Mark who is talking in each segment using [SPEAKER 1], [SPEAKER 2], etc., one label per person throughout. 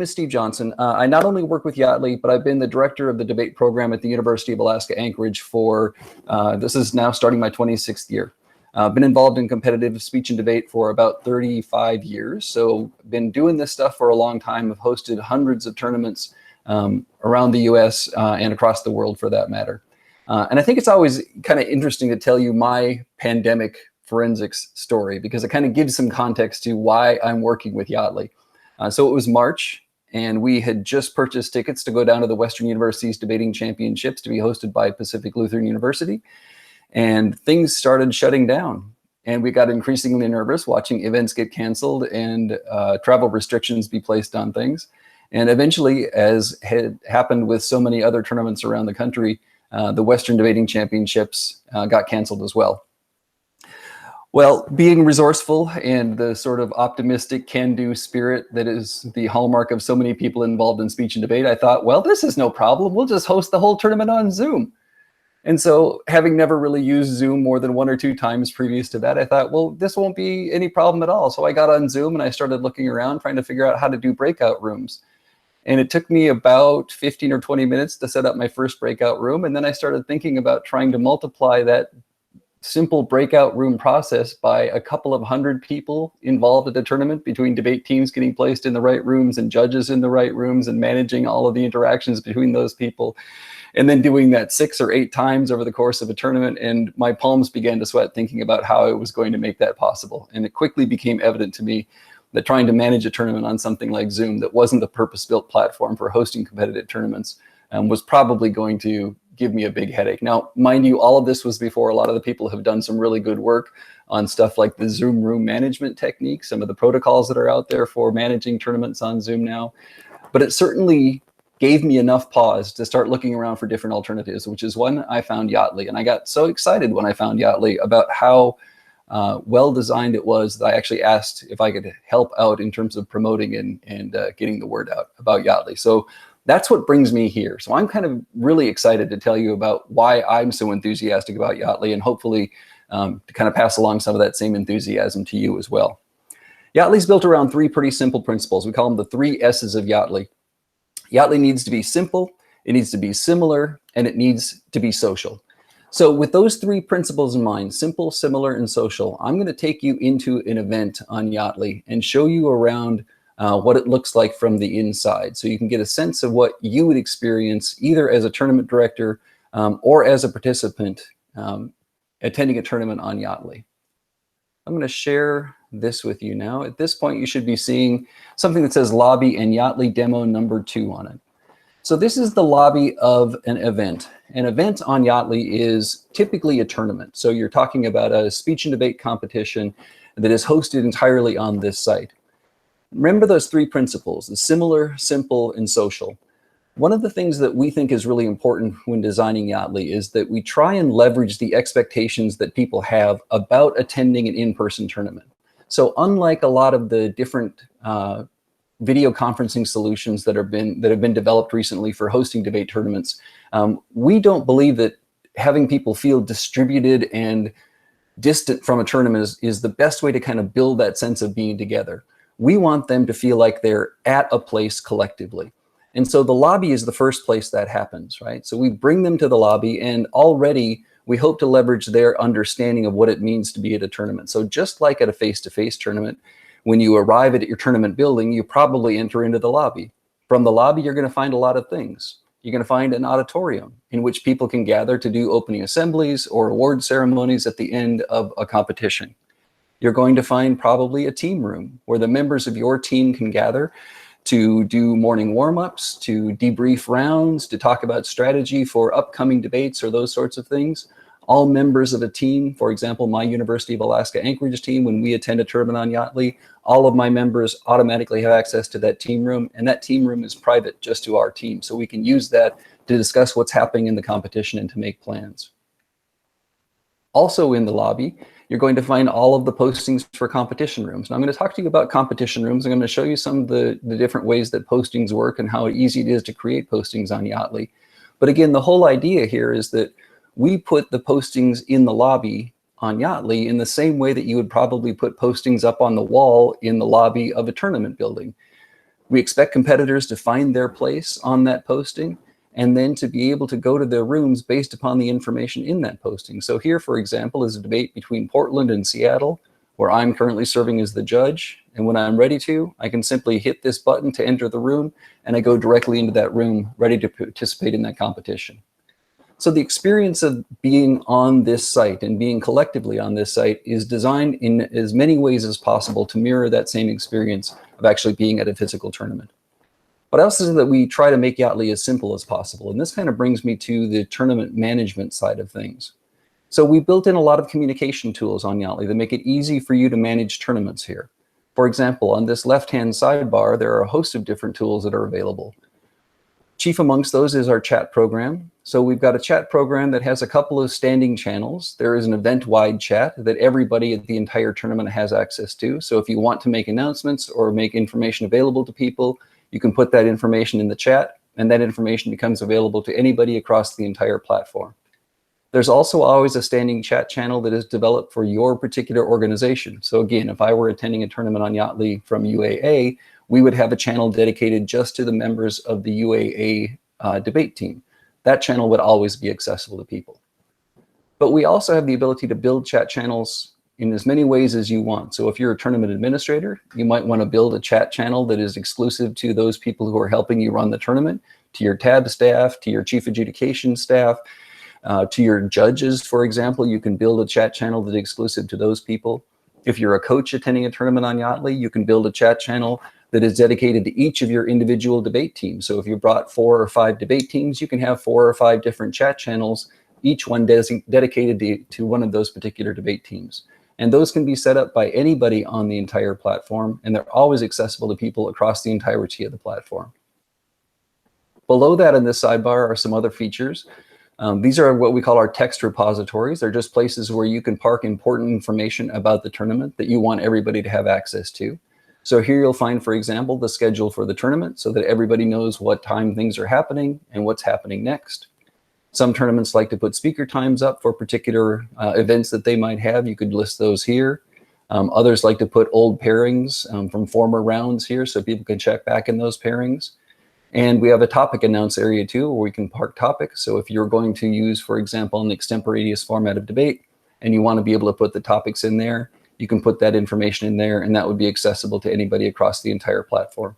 [SPEAKER 1] is Steve Johnson. I not only work with Yaatly, but I've been the director of the debate program at the University of Alaska Anchorage for, this is now starting my 26th year. I've been involved in competitive speech and debate for about 35 years. So been doing this stuff for a long time. I've hosted hundreds of tournaments around the US and across the world for that matter. And I think it's always kind of interesting to tell you my pandemic forensics story because it kind of gives some context to why I'm working with Yaatly. So it was March, and we had just purchased tickets to go down to the Western Universities Debating Championships to be hosted by Pacific Lutheran University. And things started shutting down. And we got increasingly nervous watching events get canceled and travel restrictions be placed on things. And eventually, as had happened with so many other tournaments around the country, the Western Debating Championships got canceled as well. Well, being resourceful and the sort of optimistic can-do spirit that is the hallmark of so many people involved in speech and debate, I thought, well, this is no problem. We'll just host the whole tournament on Zoom. And so having never really used Zoom more than 1 or 2 times previous to that, I thought, well, this won't be any problem at all. So I got on Zoom and I started looking around trying to figure out how to do breakout rooms. And it took me about 15 or 20 minutes to set up my first breakout room. And then I started thinking about trying to multiply that simple breakout room process by a couple of hundred people involved at the tournament, between debate teams getting placed in the right rooms and judges in the right rooms and managing all of the interactions between those people. And then doing that 6 or 8 times over the course of a tournament. And my palms began to sweat thinking about how I was going to make that possible. And it quickly became evident to me that trying to manage a tournament on something like Zoom that wasn't a purpose-built platform for hosting competitive tournaments was probably going to give me a big headache. Now, mind you, all of this was before a lot of the people have done some really good work on stuff like the Zoom room management technique, some of the protocols that are out there for managing tournaments on Zoom now. But it certainly gave me enough pause to start looking around for different alternatives, which is when I found Yaatly. And I got so excited when I found Yaatly about how well designed it was that I actually asked if I could help out in terms of promoting and getting the word out about Yaatly. So that's what brings me here. So I'm kind of really excited to tell you about why I'm so enthusiastic about Yaatly, and hopefully to kind of pass along some of that same enthusiasm to you as well. Yaatly's built around 3 pretty simple principles. We call them the 3 S's of Yaatly. Yaatly needs to be simple, it needs to be similar, and it needs to be social. So with those 3 principles in mind, simple, similar, and social, I'm going to take you into an event on Yaatly and show you around what it looks like from the inside. So you can get a sense of what you would experience either as a tournament director or as a participant attending a tournament on Yaatly. I'm going to share this with you now. At this point, you should be seeing something that says Lobby and Yaatly Demo number 2 on it. So this is the lobby of an event. An event on Yaatly is typically a tournament. So you're talking about a speech and debate competition that is hosted entirely on this site. Remember those 3 principles, the similar, simple, and social. One of the things that we think is really important when designing Yaatly is that we try and leverage the expectations that people have about attending an in-person tournament. So unlike a lot of the different video conferencing solutions that have been developed recently for hosting debate tournaments, we don't believe that having people feel distributed and distant from a tournament is the best way to kind of build that sense of being together. We want them to feel like they're at a place collectively. And so the lobby is the first place that happens, right? So we bring them to the lobby, and already we hope to leverage their understanding of what it means to be at a tournament. So just like at a face-to-face tournament, when you arrive at your tournament building, you probably enter into the lobby. From the lobby, you're going to find a lot of things. You're going to find an auditorium in which people can gather to do opening assemblies or award ceremonies at the end of a competition. You're going to find probably a team room where the members of your team can gather to do morning warm-ups, to debrief rounds, to talk about strategy for upcoming debates or those sorts of things. All members of a team, for example, my University of Alaska Anchorage team, when we attend a tournament on Yaatly, all of my members automatically have access to that team room, and that team room is private just to our team. So we can use that to discuss what's happening in the competition and to make plans. Also in the lobby, you're going to find all of the postings for competition rooms. And I'm going to talk to you about competition rooms. I'm going to show you some of the different ways that postings work and how easy it is to create postings on Yaatly. But again, the whole idea here is that we put the postings in the lobby on Yaatly in the same way that you would probably put postings up on the wall in the lobby of a tournament building. We expect competitors to find their place on that posting and then to be able to go to their rooms based upon the information in that posting. So here, for example, is a debate between Portland and Seattle, where I'm currently serving as the judge. And when I'm ready to, I can simply hit this button to enter the room, and I go directly into that room, ready to participate in that competition. So the experience of being on this site and being collectively on this site is designed in as many ways as possible to mirror that same experience of actually being at a physical tournament. What else is that we try to make Yaatly as simple as possible? And this kind of brings me to the tournament management side of things. So we built in a lot of communication tools on Yaatly that make it easy for you to manage tournaments here. For example, on this left-hand sidebar, there are a host of different tools that are available. Chief amongst those is our chat program. So we've got a chat program that has a couple of standing channels. There is an event-wide chat that everybody at the entire tournament has access to. So if you want to make announcements or make information available to people, you can put that information in the chat, and that information becomes available to anybody across the entire platform. There's also always a standing chat channel that is developed for your particular organization. So again, if I were attending a tournament on Yaatly from UAA, we would have a channel dedicated just to the members of the UAA debate team. That channel would always be accessible to people. But we also have the ability to build chat channels in as many ways as you want. So if you're a tournament administrator, you might want to build a chat channel that is exclusive to those people who are helping you run the tournament, to your tab staff, to your chief adjudication staff, to your judges, for example. You can build a chat channel that's exclusive to those people. If you're a coach attending a tournament on Yaatly, you can build a chat channel that is dedicated to each of your individual debate teams. So if you brought 4 or 5 debate teams, you can have 4 or 5 different chat channels, each one dedicated to one of those particular debate teams. And those can be set up by anybody on the entire platform, and they're always accessible to people across the entirety of the platform. Below that in this sidebar are some other features. These are what we call our text repositories. They're just places where you can park important information about the tournament that you want everybody to have access to. So here you'll find, for example, the schedule for the tournament so that everybody knows what time things are happening and what's happening next. Some tournaments like to put speaker times up for particular events that they might have. You could list those here. Others like to put old pairings from former rounds here so people can check back in those pairings. And we have a topic announce area too, where we can park topics. So if you're going to use, for example, an extemporaneous format of debate, and you want to be able to put the topics in there, you can put that information in there, and that would be accessible to anybody across the entire platform.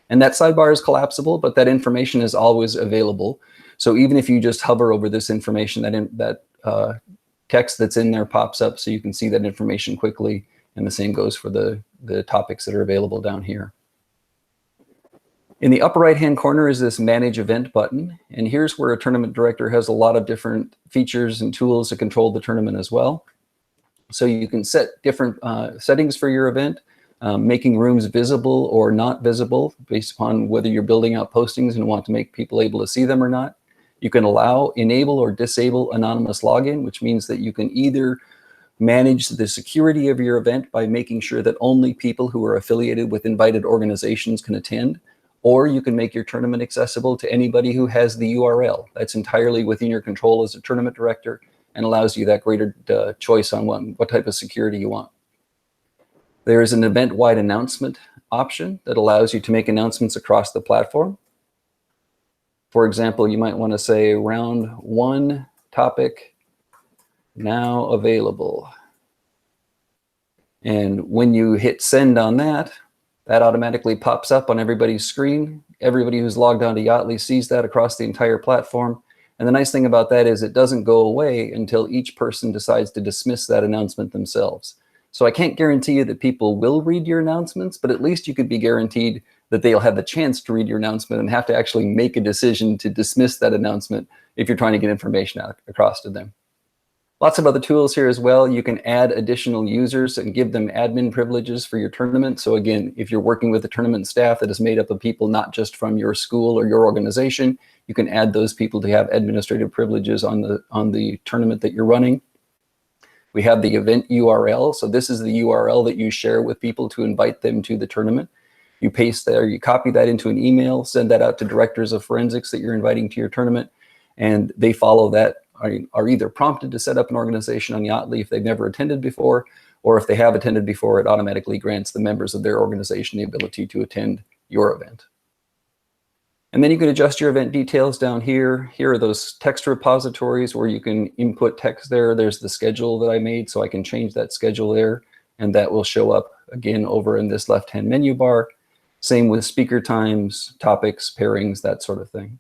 [SPEAKER 1] And that sidebar is collapsible, but that information is always available. So even if you just hover over this information, that text that's in there pops up so you can see that information quickly, and the same goes for the topics that are available down here. In the upper right-hand corner is this Manage Event button, and here's where a tournament director has a lot of different features and tools to control the tournament as well. So you can set different settings for your event, making rooms visible or not visible based upon whether you're building out postings and want to make people able to see them or not. You can enable or disable anonymous login, which means that you can either manage the security of your event by making sure that only people who are affiliated with invited organizations can attend, or you can make your tournament accessible to anybody who has the URL. That's entirely within your control as a tournament director and allows you that greater choice on what type of security you want. There is an event-wide announcement option that allows you to make announcements across the platform. For example, you might want to say round 1 topic now available. And when you hit send on that, that automatically pops up on everybody's screen. Everybody who's logged on to Yaatly sees that across the entire platform. And the nice thing about that is it doesn't go away until each person decides to dismiss that announcement themselves. So I can't guarantee you that people will read your announcements, but at least you could be guaranteed that they'll have the chance to read your announcement and have to actually make a decision to dismiss that announcement if you're trying to get information out across to them. Lots of other tools here as well. You can add additional users and give them admin privileges for your tournament. So again, if you're working with a tournament staff that is made up of people not just from your school or your organization, you can add those people to have administrative privileges on the tournament that you're running. We have the event URL. So this is the URL that you share with people to invite them to the tournament. You paste there, you copy that into an email, send that out to directors of forensics that you're inviting to your tournament, and they follow that, are either prompted to set up an organization on Yaatly if they've never attended before, or if they have attended before, it automatically grants the members of their organization the ability to attend your event. And then you can adjust your event details down here. Here are those text repositories where you can input text there. There's the schedule that I made, so I can change that schedule there, and that will show up again over in this left-hand menu bar. Same with speaker times, topics, pairings, that sort of thing.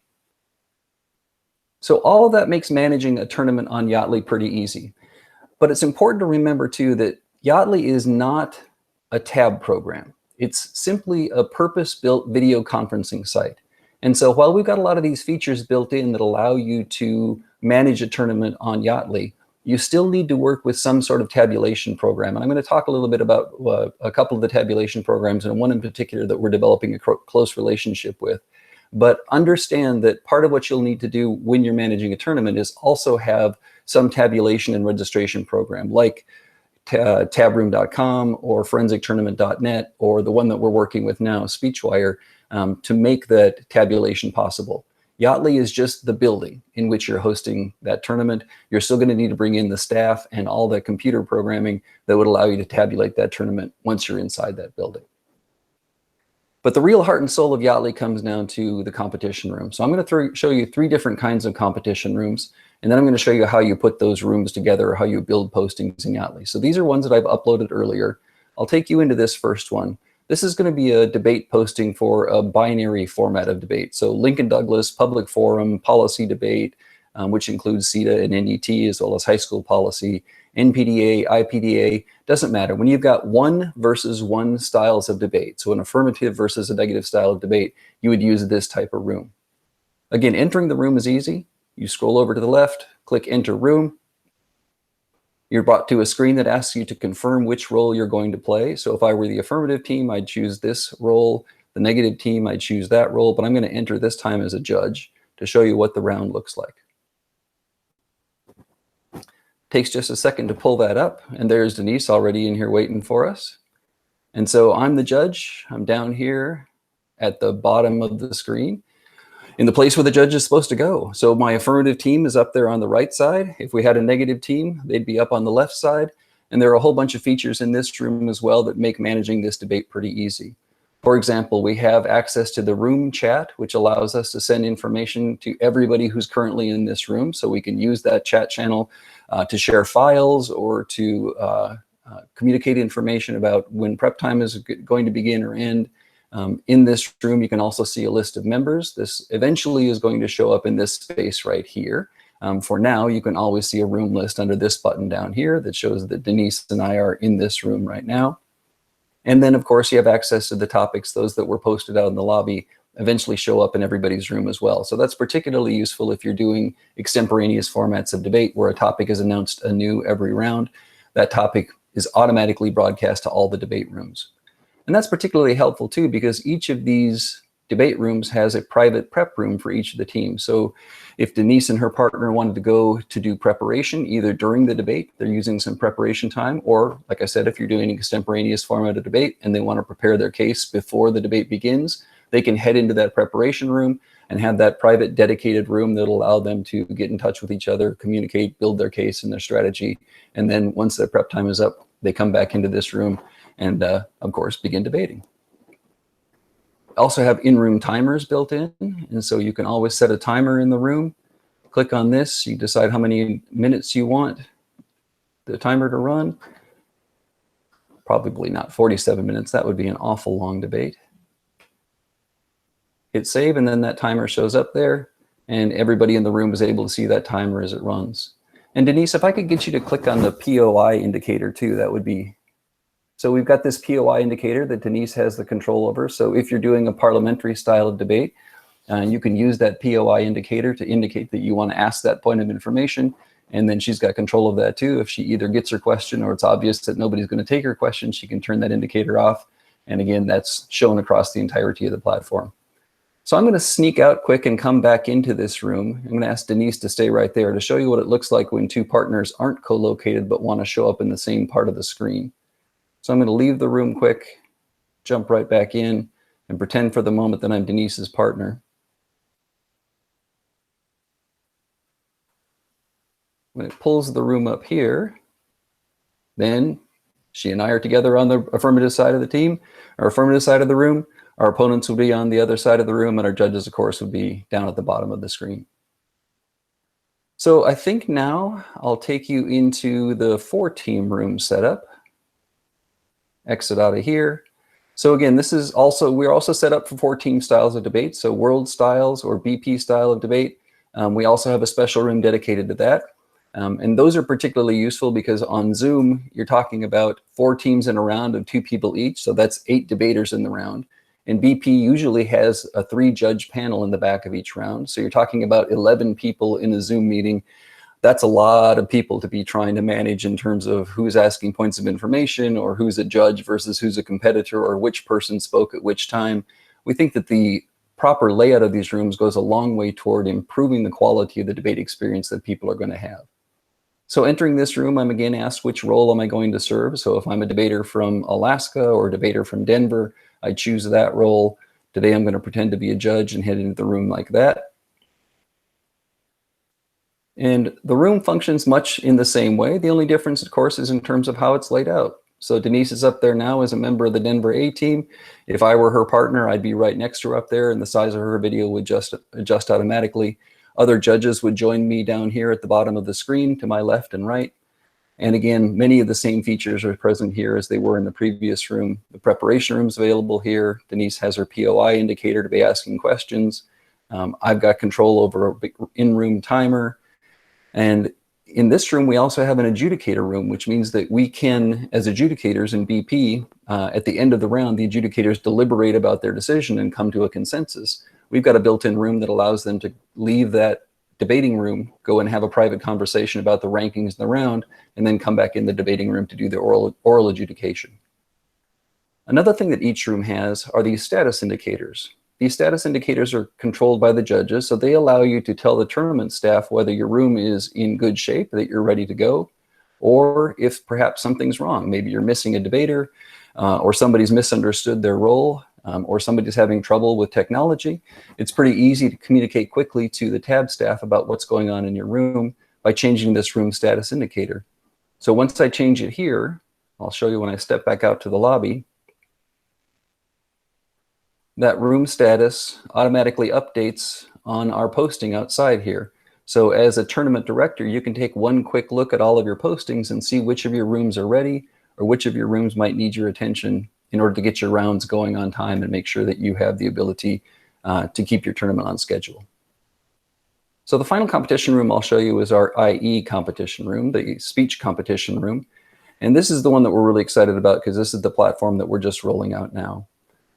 [SPEAKER 1] So all of that makes managing a tournament on Yaatly pretty easy. But it's important to remember too that Yaatly is not a tab program. It's simply a purpose-built video conferencing site. And so while we've got a lot of these features built in that allow you to manage a tournament on Yaatly, you still need to work with some sort of tabulation program. And I'm going to talk a little bit about a couple of the tabulation programs, and one in particular that we're developing a close relationship with. But understand that part of what you'll need to do when you're managing a tournament is also have some tabulation and registration program, like tabroom.com or forensictournament.net, or the one that we're working with now, SpeechWire, to make that tabulation possible. Yaatly is just the building in which you're hosting that tournament. You're still going to need to bring in the staff and all the computer programming that would allow you to tabulate that tournament once you're inside that building. But the real heart and soul of Yaatly comes down to the competition room. So I'm going to show you 3 different kinds of competition rooms, and then I'm going to show you how you put those rooms together, or how you build postings in Yaatly. So these are ones that I've uploaded earlier. I'll take you into this first one. This is going to be a debate posting for a binary format of debate. So Lincoln Douglas, public forum, policy debate, which includes CETA and NDT, as well as high school policy, NPDA, IPDA, doesn't matter. When you've got 1 versus 1 styles of debate, so an affirmative versus a negative style of debate, you would use this type of room. Again, entering the room is easy. You scroll over to the left, click Enter Room. You're brought to a screen that asks you to confirm which role you're going to play. So if I were the affirmative team, I'd choose this role. The negative team, I'd choose that role, but I'm going to enter this time as a judge to show you what the round looks like. Takes just a second to pull that up, and there's Denise already in here waiting for us. And so I'm the judge. I'm down here at the bottom of the screen, in the place where the judge is supposed to go. So my affirmative team is up there on the right side. If we had a negative team, they'd be up on the left side. And there are a whole bunch of features in this room as well that make managing this debate pretty easy. For example, we have access to the room chat, which allows us to send information to everybody who's currently in this room. So we can use that chat channel to share files, or to communicate information about when prep time is going to begin or end. In this room, you can also see a list of members. This eventually is going to show up in this space right here. For now, you can always see a room list under this button down here that shows that Denise and I are in this room right now. And then, of course, you have access to the topics. Those that were posted out in the lobby eventually show up in everybody's room as well. So that's particularly useful if you're doing extemporaneous formats of debate where a topic is announced anew every round. That topic is automatically broadcast to all the debate rooms. And that's particularly helpful too, because each of these debate rooms has a private prep room for each of the teams. So if Denise and her partner wanted to go to do preparation, either during the debate, they're using some preparation time, or like I said, if you're doing an extemporaneous format of debate and they want to prepare their case before the debate begins, they can head into that preparation room and have that private dedicated room that'll allow them to get in touch with each other, communicate, build their case and their strategy. And then once their prep time is up, they come back into this room and of course begin debating. Also have in-room timers built in, and so you can always set a timer in the room. Click on this, you decide how many minutes you want the timer to run. Probably not 47 minutes, that would be an awful long debate. Hit save, and then that timer shows up there, and everybody in the room is able to see that timer as it runs. And Denise, if I could get you to click on the POI indicator too, that would be. So we've got this POI indicator that Denise has the control over. So if you're doing a parliamentary style of debate, you can use that POI indicator to indicate that you want to ask that point of information. And then she's got control of that too. If she either gets her question or it's obvious that nobody's going to take her question, she can turn that indicator off. And again, that's shown across the entirety of the platform. So I'm going to sneak out quick and come back into this room. I'm going to ask Denise to stay right there to show you what it looks like when two partners aren't co-located but want to show up in the same part of the screen. So I'm going to leave the room quick, jump right back in, and pretend for the moment that I'm Denise's partner. When it pulls the room up here, then She and I are together on the affirmative side of the team, or affirmative side of the room. Our opponents will be on the other side of the room, and our judges, of course, would be down at the bottom of the screen. So I think now I'll take you into the 4-team room setup. Exit out of here. So again, we're also set up for 4-team styles of debate. So world styles or BP style of debate. We also have a special room dedicated to that. And those are particularly useful because on Zoom, you're talking about 4 teams in a round of 2 people each. So that's 8 debaters in the round. And BP usually has a 3-judge panel in the back of each round. So you're talking about 11 people in a Zoom meeting. That's a lot of people to be trying to manage in terms of who's asking points of information, or who's a judge versus who's a competitor, or which person spoke at which time. We think that the proper layout of these rooms goes a long way toward improving the quality of the debate experience that people are going to have. So entering this room, I'm again asked which role am I going to serve. So if I'm a debater from Alaska or a debater from Denver, I choose that role. Today I'm going to pretend to be a judge and head into the room like that. And the room functions much in the same way. The only difference, of course, is in terms of how it's laid out. So Denise is up there now as a member of the Denver A team. If I were her partner, I'd be right next to her up there, and the size of her video would just adjust automatically. Other judges would join me down here at the bottom of the screen to my left and right. And again, many of the same features are present here as they were in the previous room. The preparation room is available here. Denise has her POI indicator to be asking questions. I've got control over a big in-room timer. And in this room, we also have an adjudicator room, which means that we can, as adjudicators in BP, at the end of the round, the adjudicators deliberate about their decision and come to a consensus. We've got a built-in room that allows them to leave that debating room, go and have a private conversation about the rankings in the round, and then come back in the debating room to do the oral adjudication. Another thing that each room has are these status indicators. These status indicators are controlled by the judges, so they allow you to tell the tournament staff whether your room is in good shape, that you're ready to go, or if perhaps something's wrong. Maybe you're missing a debater, or somebody's misunderstood their role, or somebody's having trouble with technology. It's pretty easy to communicate quickly to the tab staff about what's going on in your room by changing this room status indicator. So once I change it here, I'll show you when I step back out to the lobby, that room status automatically updates on our posting outside here. So as a tournament director, you can take one quick look at all of your postings and see which of your rooms are ready or which of your rooms might need your attention in order to get your rounds going on time and make sure that you have the ability to keep your tournament on schedule. So the final competition room I'll show you is our IE competition room, the speech competition room. And this is the one that we're really excited about because this is the platform that we're just rolling out now.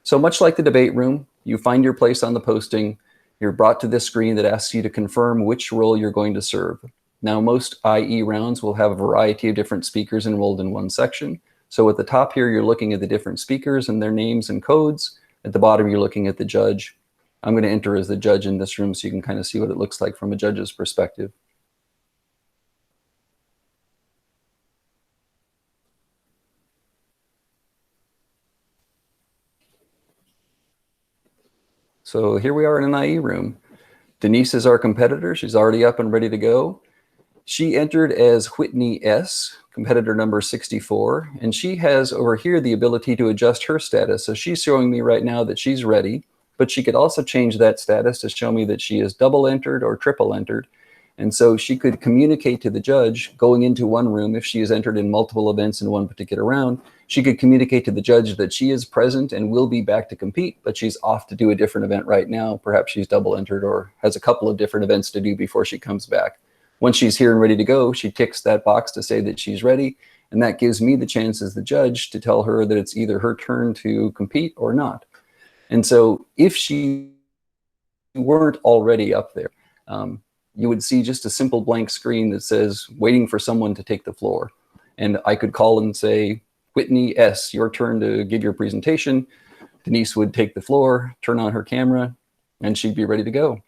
[SPEAKER 1] So much like the debate room, you find your place on the posting, you're brought to this screen that asks you to confirm which role you're going to serve. Now, most IE rounds will have a variety of different speakers enrolled in one section. So at the top here, you're looking at the different speakers and their names and codes. At the bottom, you're looking at the judge. I'm going to enter as the judge in this room so you can kind of see what it looks like from a judge's perspective. So here we are in an IE room. Denise is our competitor. She's already up and ready to go. She entered as Whitney S., competitor number 64, and she has over here the ability to adjust her status. So she's showing me right now that she's ready, but she could also change that status to show me that she is double entered or triple entered. And so she could communicate to the judge going into one room if she is entered in multiple events in one particular round. She could communicate to the judge that she is present and will be back to compete, but she's off to do a different event right now. Perhaps she's double entered or has a couple of different events to do before she comes back. Once she's here and ready to go, she ticks that box to say that she's ready. And that gives me the chance as the judge to tell her that it's either her turn to compete or not. And so if she weren't already up there, you would see just a simple blank screen that says waiting for someone to take the floor. And I could call and say, Whitney S., your turn to give your presentation. Denise would take the floor, turn on her camera, and she'd be ready to go.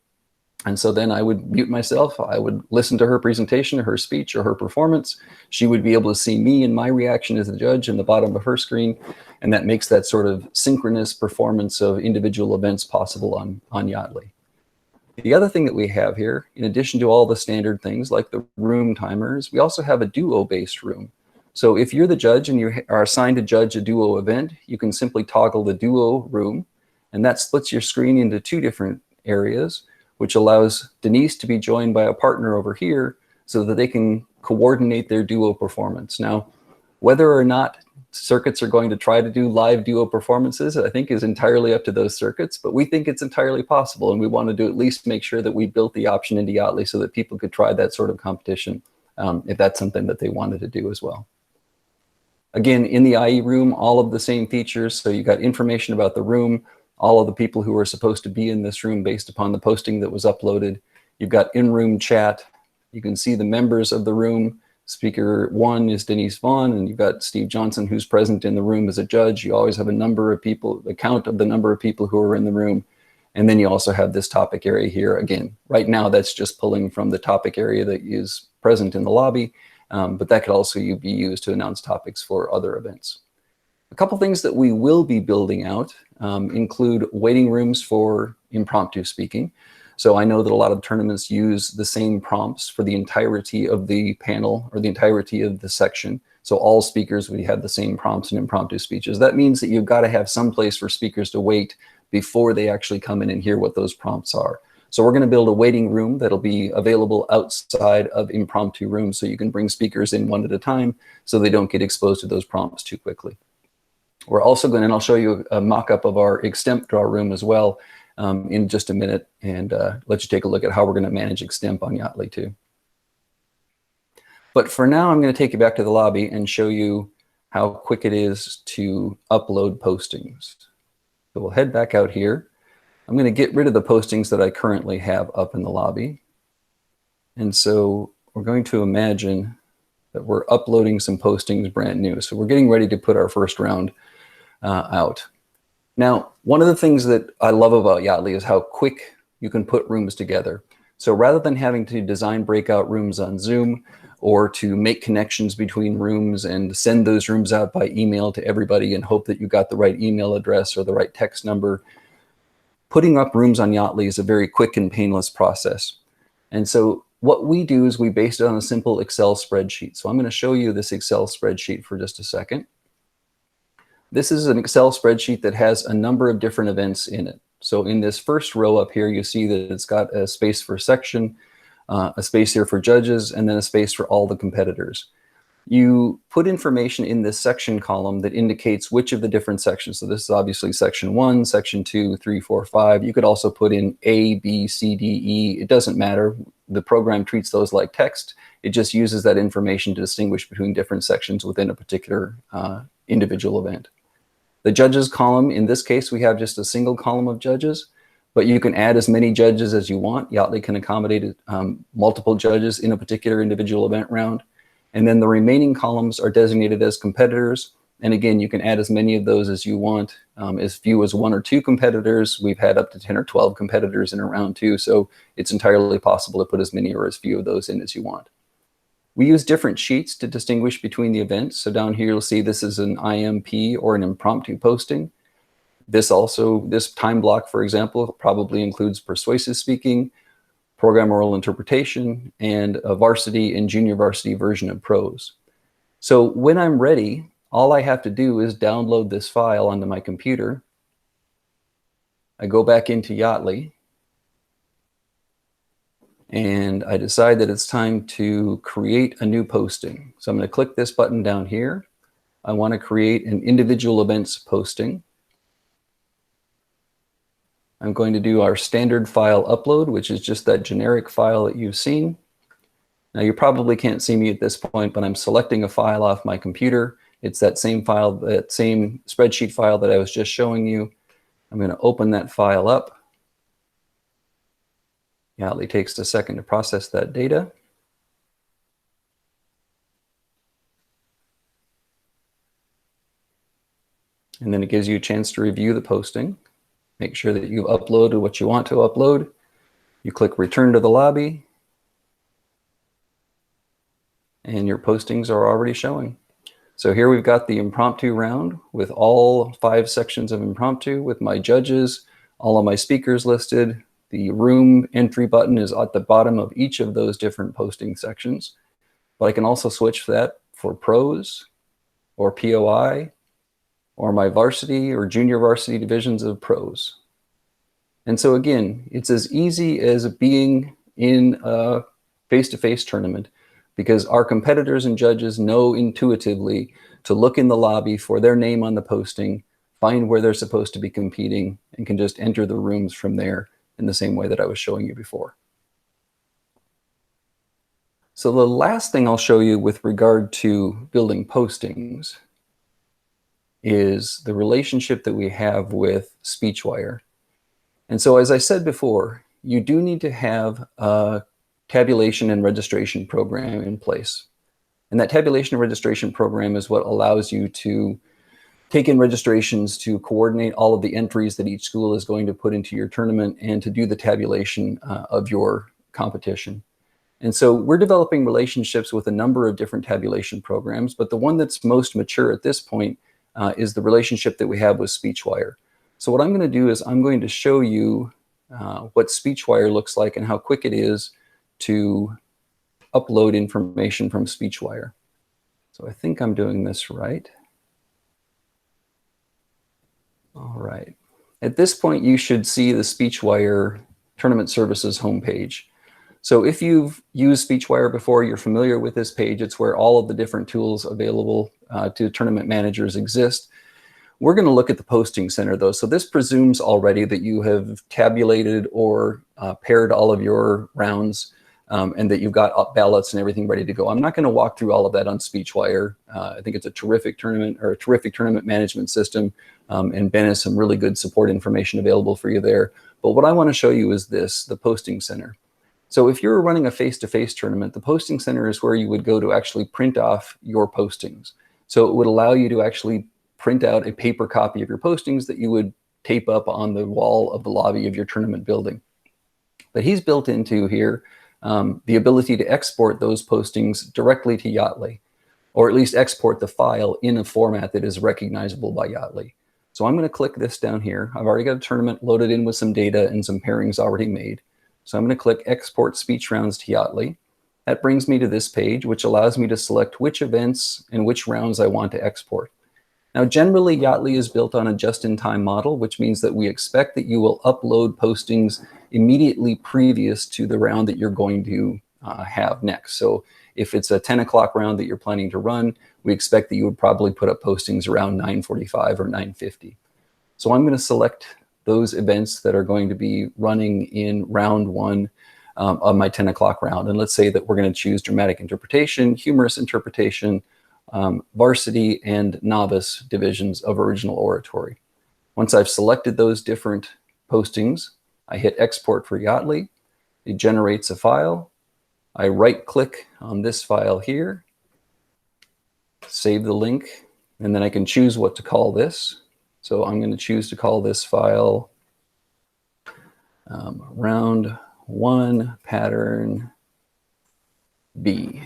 [SPEAKER 1] And so then I would mute myself. I would listen to her presentation, her speech, or her performance. She would be able to see me and my reaction as the judge in the bottom of her screen. And that makes that sort of synchronous performance of individual events possible on Yaatly. The other thing that we have here, in addition to all the standard things like the room timers, we also have a duo-based room. So if you're the judge and you are assigned to judge a duo event, you can simply toggle the duo room, and that splits your screen into 2 different areas, which allows Denise to be joined by a partner over here so that they can coordinate their duo performance. Now, whether or not circuits are going to try to do live duo performances, I think is entirely up to those circuits, but we think it's entirely possible, and we wanted to at least make sure that we built the option into Yaatly so that people could try that sort of competition if that's something that they wanted to do as well. Again, in the IE room, all of the same features. So you got information about the room, all of the people who are supposed to be in this room based upon the posting that was uploaded. You've got in-room chat. You can see the members of the room. Speaker 1 is Denise Vaughn, and you've got Steve Johnson, who's present in the room as a judge. You always have a number of people, the count of the number of people who are in the room. And then you also have this topic area here. Again, right now, that's just pulling from the topic area that is present in the lobby, but that could also be used to announce topics for other events. A couple things that we will be building out include waiting rooms for impromptu speaking. So I know that a lot of tournaments use the same prompts for the entirety of the panel or the entirety of the section. So all speakers, we have the same prompts in impromptu speeches. That means that you've got to have some place for speakers to wait before they actually come in and hear what those prompts are. So we're going to build a waiting room that'll be available outside of impromptu rooms so you can bring speakers in one at a time so they don't get exposed to those prompts too quickly. We're also going, and I'll show you a mock-up of our extemp draw room as well in just a minute, and let you take a look at how we're going to manage extemp on Yaatly too. But for now, I'm going to take you back to the lobby and show you how quick it is to upload postings. So we'll head back out here. I'm going to get rid of the postings that I currently have up in the lobby. And so we're going to imagine that we're uploading some postings brand new. So we're getting ready to put our first round out. Now, one of the things that I love about Yaatly is how quick you can put rooms together. So rather than having to design breakout rooms on Zoom or to make connections between rooms and send those rooms out by email to everybody and hope that you got the right email address or the right text number, putting up rooms on Yaatly is a very quick and painless process. And so what we do is we base it on a simple Excel spreadsheet. So I'm going to show you this Excel spreadsheet for just a second. This is an Excel spreadsheet that has a number of different events in it. So in this first row up here, you see that it's got a space for section, a space here for judges, and then a space for all the competitors. You put information in this section column that indicates which of the different sections. So this is obviously section 1, section 2, 3, 4, 5. You could also put in A, B, C, D, E. It doesn't matter. The program treats those like text. It just uses that information to distinguish between different sections within a particular individual event. The judges column, in this case, we have just a single column of judges, but you can add as many judges as you want. Yaatly can accommodate multiple judges in a particular individual event round. And then the remaining columns are designated as competitors. And again, you can add as many of those as you want, as few as 1 or 2 competitors. We've had up to 10 or 12 competitors in a round too, so it's entirely possible to put as many or as few of those in as you want. We use different sheets to distinguish between the events. So down here, you'll see this is an IMP or an impromptu posting. This time block, for example, probably includes persuasive speaking, program oral interpretation, and a varsity and junior varsity version of prose. So when I'm ready, all I have to do is download this file onto my computer. I go back into Yaatly, and I decide that it's time to create a new posting. So I'm going to click this button down here. I want to create an individual events posting. I'm going to do our standard file upload, which is just that generic file that you've seen. Now you probably can't see me at this point, but I'm selecting a file off my computer. It's that same file, that same spreadsheet file that I was just showing you. I'm going to open that file up. Yaatly takes a second to process that data. And then it gives you a chance to review the posting. Make sure that you've uploaded what you want to upload. You click return to the lobby, and your postings are already showing. So here we've got the impromptu round with all 5 sections of impromptu with my judges, all of my speakers listed. The room entry button is at the bottom of each of those different posting sections. But I can also switch that for pros or POI or my varsity or junior varsity divisions of pros. And so again, it's as easy as being in a face-to-face tournament, because our competitors and judges know intuitively to look in the lobby for their name on the posting, find where they're supposed to be competing, and can just enter the rooms from there in the same way that I was showing you before. So the last thing I'll show you with regard to building postings is the relationship that we have with SpeechWire. And so as I said before, you do need to have a tabulation and registration program in place. And that tabulation and registration program is what allows you to take in registrations, to coordinate all of the entries that each school is going to put into your tournament, and to do the tabulation of your competition. And so we're developing relationships with a number of different tabulation programs, but the one that's most mature at this point is the relationship that we have with SpeechWire. So what I'm going to do is I'm going to show you what SpeechWire looks like and how quick it is to upload information from SpeechWire. So I think I'm doing this right. All right. At this point, you should see the SpeechWire Tournament Services homepage. So if you've used SpeechWire before, you're familiar with this page. It's where all of the different tools available to tournament managers exist. We're going to look at the posting center, though. So this presumes already that you have tabulated or paired all of your rounds and that you've got ballots and everything ready to go. I'm not going to walk through all of that on SpeechWire. I think it's a terrific tournament management system, and Ben has some really good support information available for you there. But what I want to show you is this, the posting center. So if you're running a face-to-face tournament, the posting center is where you would go to actually print off your postings. So it would allow you to actually print out a paper copy of your postings that you would tape up on the wall of the lobby of your tournament building. But he's built into here the ability to export those postings directly to Yaatly, or at least export the file in a format that is recognizable by Yaatly. So I'm going to click this down here. I've already got a tournament loaded in with some data and some pairings already made. So I'm going to click Export Speech Rounds to Yaatly. That brings me to this page, which allows me to select which events and which rounds I want to export. Now, generally, Yaatly is built on a just-in-time model, which means that we expect that you will upload postings immediately previous to the round that you're going to have next. So if it's a 10 o'clock round that you're planning to run, we expect that you would probably put up postings around 9:45 or 9:50. So I'm going to select those events that are going to be running in round one of my 10 o'clock round. And let's say that we're going to choose dramatic interpretation, humorous interpretation, varsity and novice divisions of original oratory. Once I've selected those different postings, I hit export for Yaatly. It generates a file. I right-click on this file here, save the link, and then I can choose what to call this. So I'm going to choose to call this file round one pattern B.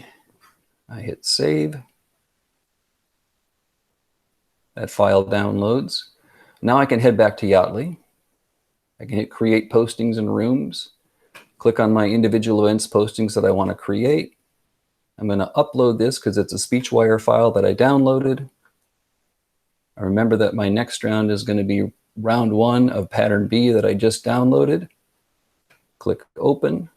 [SPEAKER 1] I hit save. That file downloads. Now I can head back to Yaatly. I can hit create postings in rooms, click on my individual events postings that I want to create. I'm going to upload this because it's a SpeechWire file that I downloaded. I remember that my next round is going to be round one of pattern B that I just downloaded. Click open.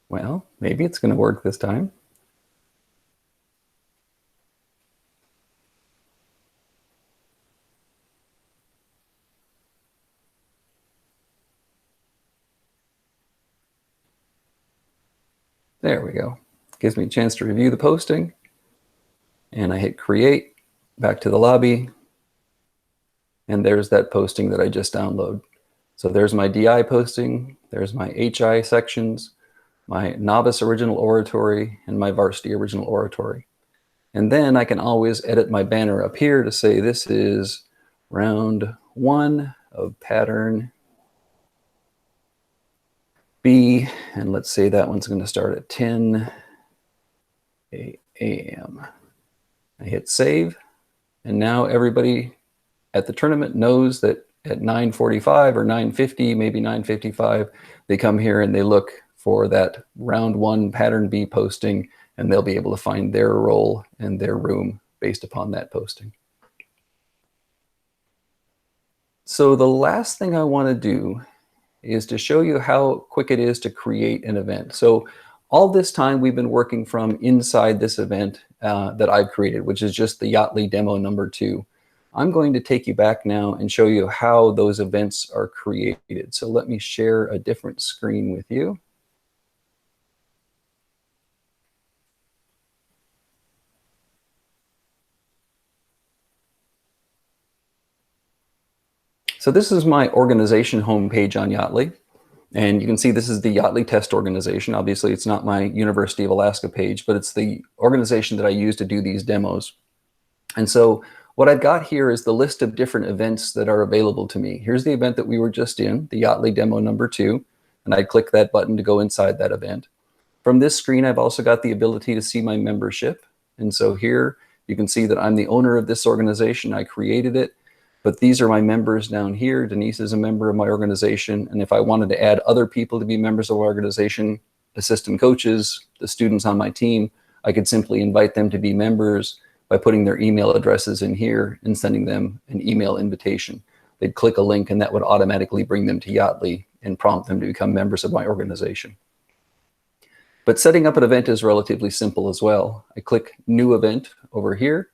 [SPEAKER 1] Well, maybe it's going to work this time. There we go. Gives me a chance to review the posting. And I hit create, back to the lobby. And there's that posting that I just downloaded. So there's my DI posting, there's my HI sections, my novice original oratory, and my varsity original oratory. And then I can always edit my banner up here to say this is round one of pattern B, and let's say that one's going to start at 10 a.m. I hit save, and now everybody at the tournament knows that at 9:45 or 9:50, maybe 9:55, they come here and they look for that round one pattern B posting, and they'll be able to find their role and their room based upon that posting. So the last thing I want to do is to show you how quick it is to create an event. So all this time we've been working from inside this event that I've created, which is just the Yaatly Demo number 2. I'm going to take you back now and show you how those events are created. So let me share a different screen with you. So this is my organization homepage on Yaatly. And you can see this is the Yaatly test organization. Obviously, it's not my University of Alaska page, but it's the organization that I use to do these demos. And so what I've got here is the list of different events that are available to me. Here's the event that we were just in, the Yaatly Demo number 2, and I click that button to go inside that event. From this screen, I've also got the ability to see my membership. And so here you can see that I'm the owner of this organization. I created it. But these are my members down here. Denise is a member of my organization. And if I wanted to add other people to be members of our organization, assistant coaches, the students on my team, I could simply invite them to be members by putting their email addresses in here and sending them an email invitation. They'd click a link and that would automatically bring them to Yaatly and prompt them to become members of my organization. But setting up an event is relatively simple as well. I click New Event over here.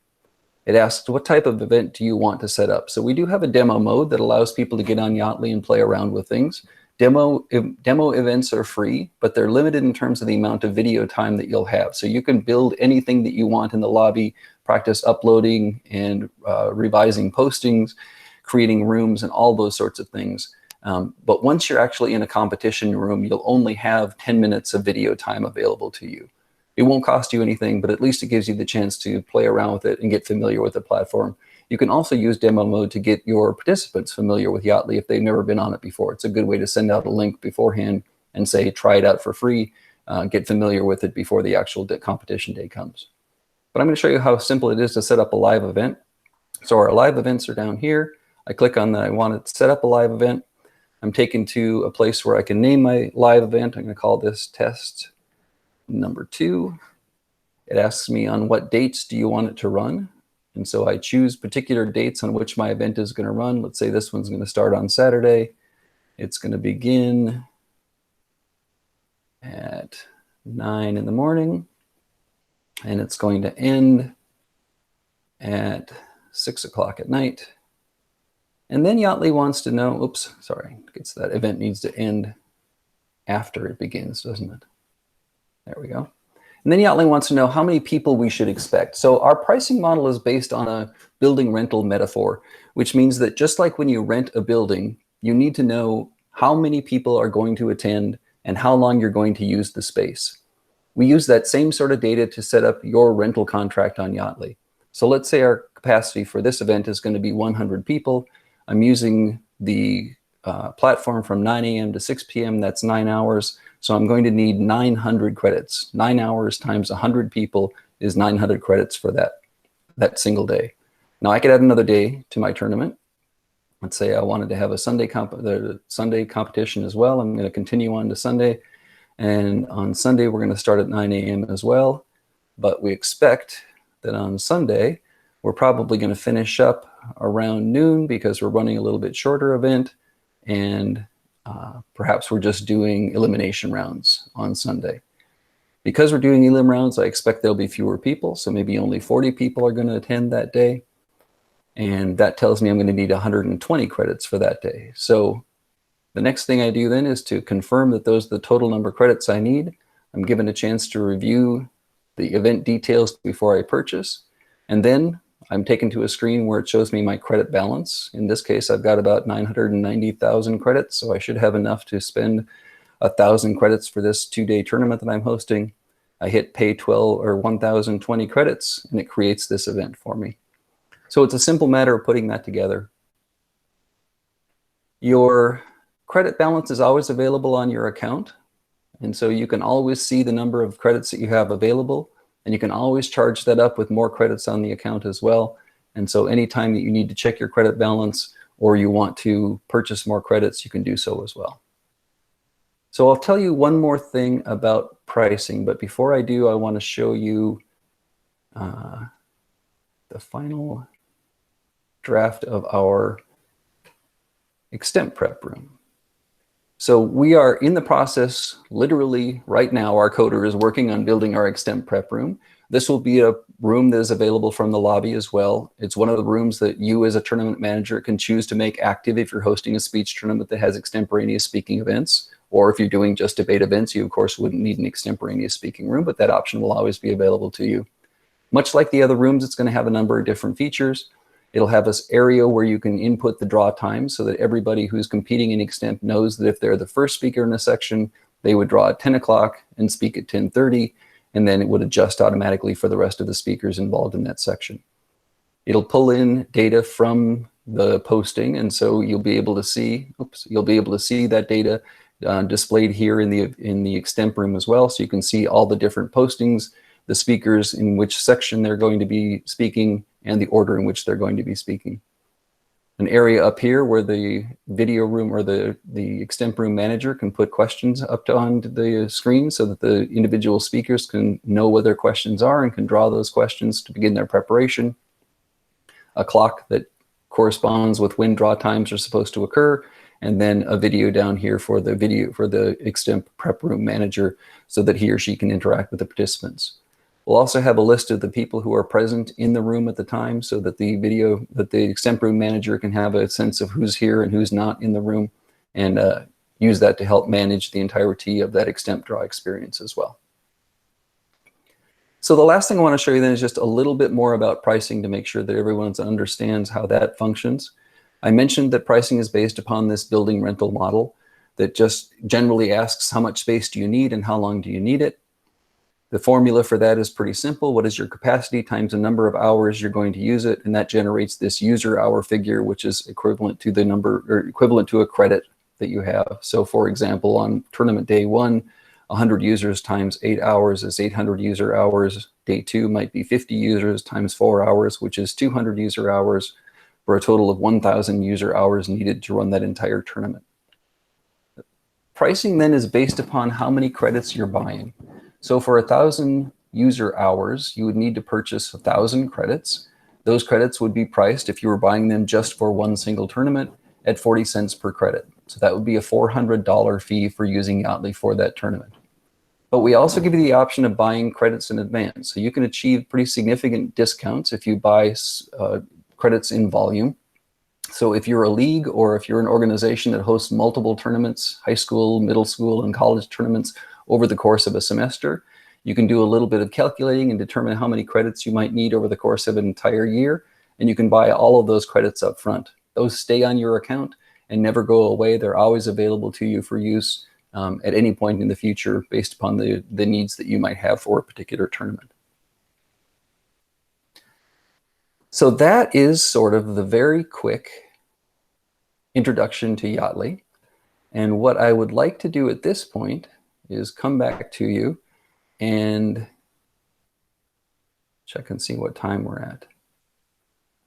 [SPEAKER 1] It asks, what type of event do you want to set up? So we do have a demo mode that allows people to get on Yaatly and play around with things. Demo events are free, but they're limited in terms of the amount of video time that you'll have. So you can build anything that you want in the lobby, practice uploading and revising postings, creating rooms, and all those sorts of things. But once you're actually in a competition room, you'll only have 10 minutes of video time available to you. It won't cost you anything, but at least it gives you the chance to play around with it and get familiar with the platform. You can also use demo mode to get your participants familiar with Yaatly if they've never been on it before. It's a good way to send out a link beforehand and say, try it out for free, get familiar with it before the actual competition day comes. But I'm going to show you how simple it is to set up a live event. So our live events are down here. I click on that I want to set up a live event. I'm taken to a place where I can name my live event. I'm going to call this test number 2. It asks me on what dates do you want it to run. And so I choose particular dates on which my event is going to run. Let's say this one's going to start on Saturday. It's going to begin at 9 in the morning. And it's going to end at 6 o'clock at night. And then Yaatly wants to know, oops, sorry, it's that event needs to end after it begins, doesn't it? There we go. And then Yaatly wants to know how many people we should expect. So our pricing model is based on a building rental metaphor, which means that just like when you rent a building, you need to know how many people are going to attend and how long you're going to use the space. We use that same sort of data to set up your rental contract on Yaatly. So let's say our capacity for this event is going to be 100 people. I'm using the platform from 9 a.m. to 6 p.m. That's 9 hours. So I'm going to need 900 credits. 9 hours times 100 people is 900 credits for that single day. Now I could add another day to my tournament. Let's say I wanted to have a Sunday competition as well. I'm going to continue on to Sunday. And on Sunday, we're going to start at 9 a.m. as well. But we expect that on Sunday, we're probably going to finish up around noon because we're running a little bit shorter event. And perhaps we're just doing elimination rounds on Sunday. Because we're doing elim rounds, I expect there'll be fewer people. So maybe only 40 people are going to attend that day. And that tells me I'm going to need 120 credits for that day. So the next thing I do then is to confirm that those are the total number of credits I need. I'm given a chance to review the event details before I purchase. And then I'm taken to a screen where it shows me my credit balance. In this case, I've got about 990,000 credits, so I should have enough to spend 1,000 credits for this 2-day tournament that I'm hosting. I hit pay 12 or 1,020 credits, and it creates this event for me. So it's a simple matter of putting that together. Your credit balance is always available on your account, and so you can always see the number of credits that you have available. And you can always charge that up with more credits on the account as well. And so anytime that you need to check your credit balance or you want to purchase more credits, you can do so as well. So I'll tell you one more thing about pricing, but before I do, I want to show you the final draft of our extemp prep room. So we are in the process, literally right now, our coder is working on building our extemp prep room. This will be a room that is available from the lobby as well. It's one of the rooms that you as a tournament manager can choose to make active if you're hosting a speech tournament that has extemporaneous speaking events. Or if you're doing just debate events, you of course wouldn't need an extemporaneous speaking room, but that option will always be available to you. Much like the other rooms, it's going to have a number of different features. It'll have this area where you can input the draw time so that everybody who's competing in extemp knows that if they're the first speaker in a section, they would draw at 10 o'clock and speak at 10:30, and then it would adjust automatically for the rest of the speakers involved in that section. It'll pull in data from the posting, and so you'll be able to see, that data displayed here in the extemp room as well, so you can see all the different postings, the speakers in which section they're going to be speaking, and the order in which they're going to be speaking. An area up here where the video room or the extemp room manager can put questions up on the screen so that the individual speakers can know what their questions are and can draw those questions to begin their preparation. A clock that corresponds with when draw times are supposed to occur, and then a video down here for the extemp prep room manager so that he or she can interact with the participants. We'll also have a list of the people who are present in the room at the time so that the extemp room manager can have a sense of who's here and who's not in the room, and use that to help manage the entirety of that extemp draw experience as well. So the last thing I want to show you then is just a little bit more about pricing to make sure that everyone understands how that functions. I mentioned that pricing is based upon this building rental model that just generally asks how much space do you need and how long do you need it. The formula for that is pretty simple. What is your capacity times the number of hours you're going to use it? And that generates this user hour figure, which is equivalent to the number, or equivalent to a credit that you have. So for example, on tournament day 1, 100 users times 8 hours is 800 user hours. Day 2 might be 50 users times 4 hours, which is 200 user hours, for a total of 1,000 user hours needed to run that entire tournament. Pricing then is based upon how many credits you're buying. So for 1,000 user hours, you would need to purchase 1,000 credits. Those credits would be priced, if you were buying them just for one single tournament, at 40 cents per credit. So that would be a $400 fee for using Yaatly for that tournament. But we also give you the option of buying credits in advance. So you can achieve pretty significant discounts if you buy credits in volume. So if you're a league or if you're an organization that hosts multiple tournaments, high school, middle school, and college tournaments over the course of a semester, you can do a little bit of calculating and determine how many credits you might need over the course of an entire year, and you can buy all of those credits up front. Those stay on your account and never go away. They're always available to you for use at any point in the future based upon the needs that you might have for a particular tournament. So that is sort of the very quick introduction to Yaatly. And what I would like to do at this point is come back to you and check and see what time we're at.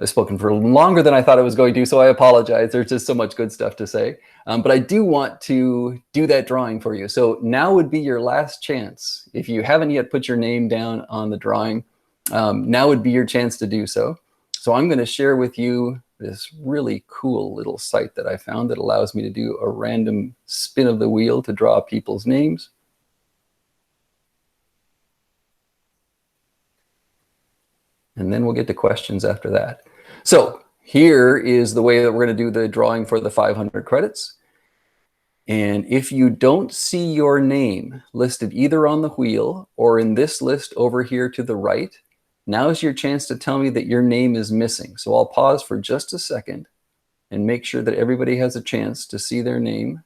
[SPEAKER 1] I've spoken for longer than I thought I was going to, so I apologize. There's just so much good stuff to say. But I do want to do that drawing for you. So now would be your last chance. If you haven't yet put your name down on the drawing, now would be your chance to do so. So I'm going to share with you this really cool little site that I found that allows me to do a random spin of the wheel to draw people's names. And then we'll get to questions after that. So here is the way that we're going to do the drawing for the 500 credits. And if you don't see your name listed either on the wheel or in this list over here to the right, now is your chance to tell me that your name is missing. So I'll pause for just a second and make sure that everybody has a chance to see their name.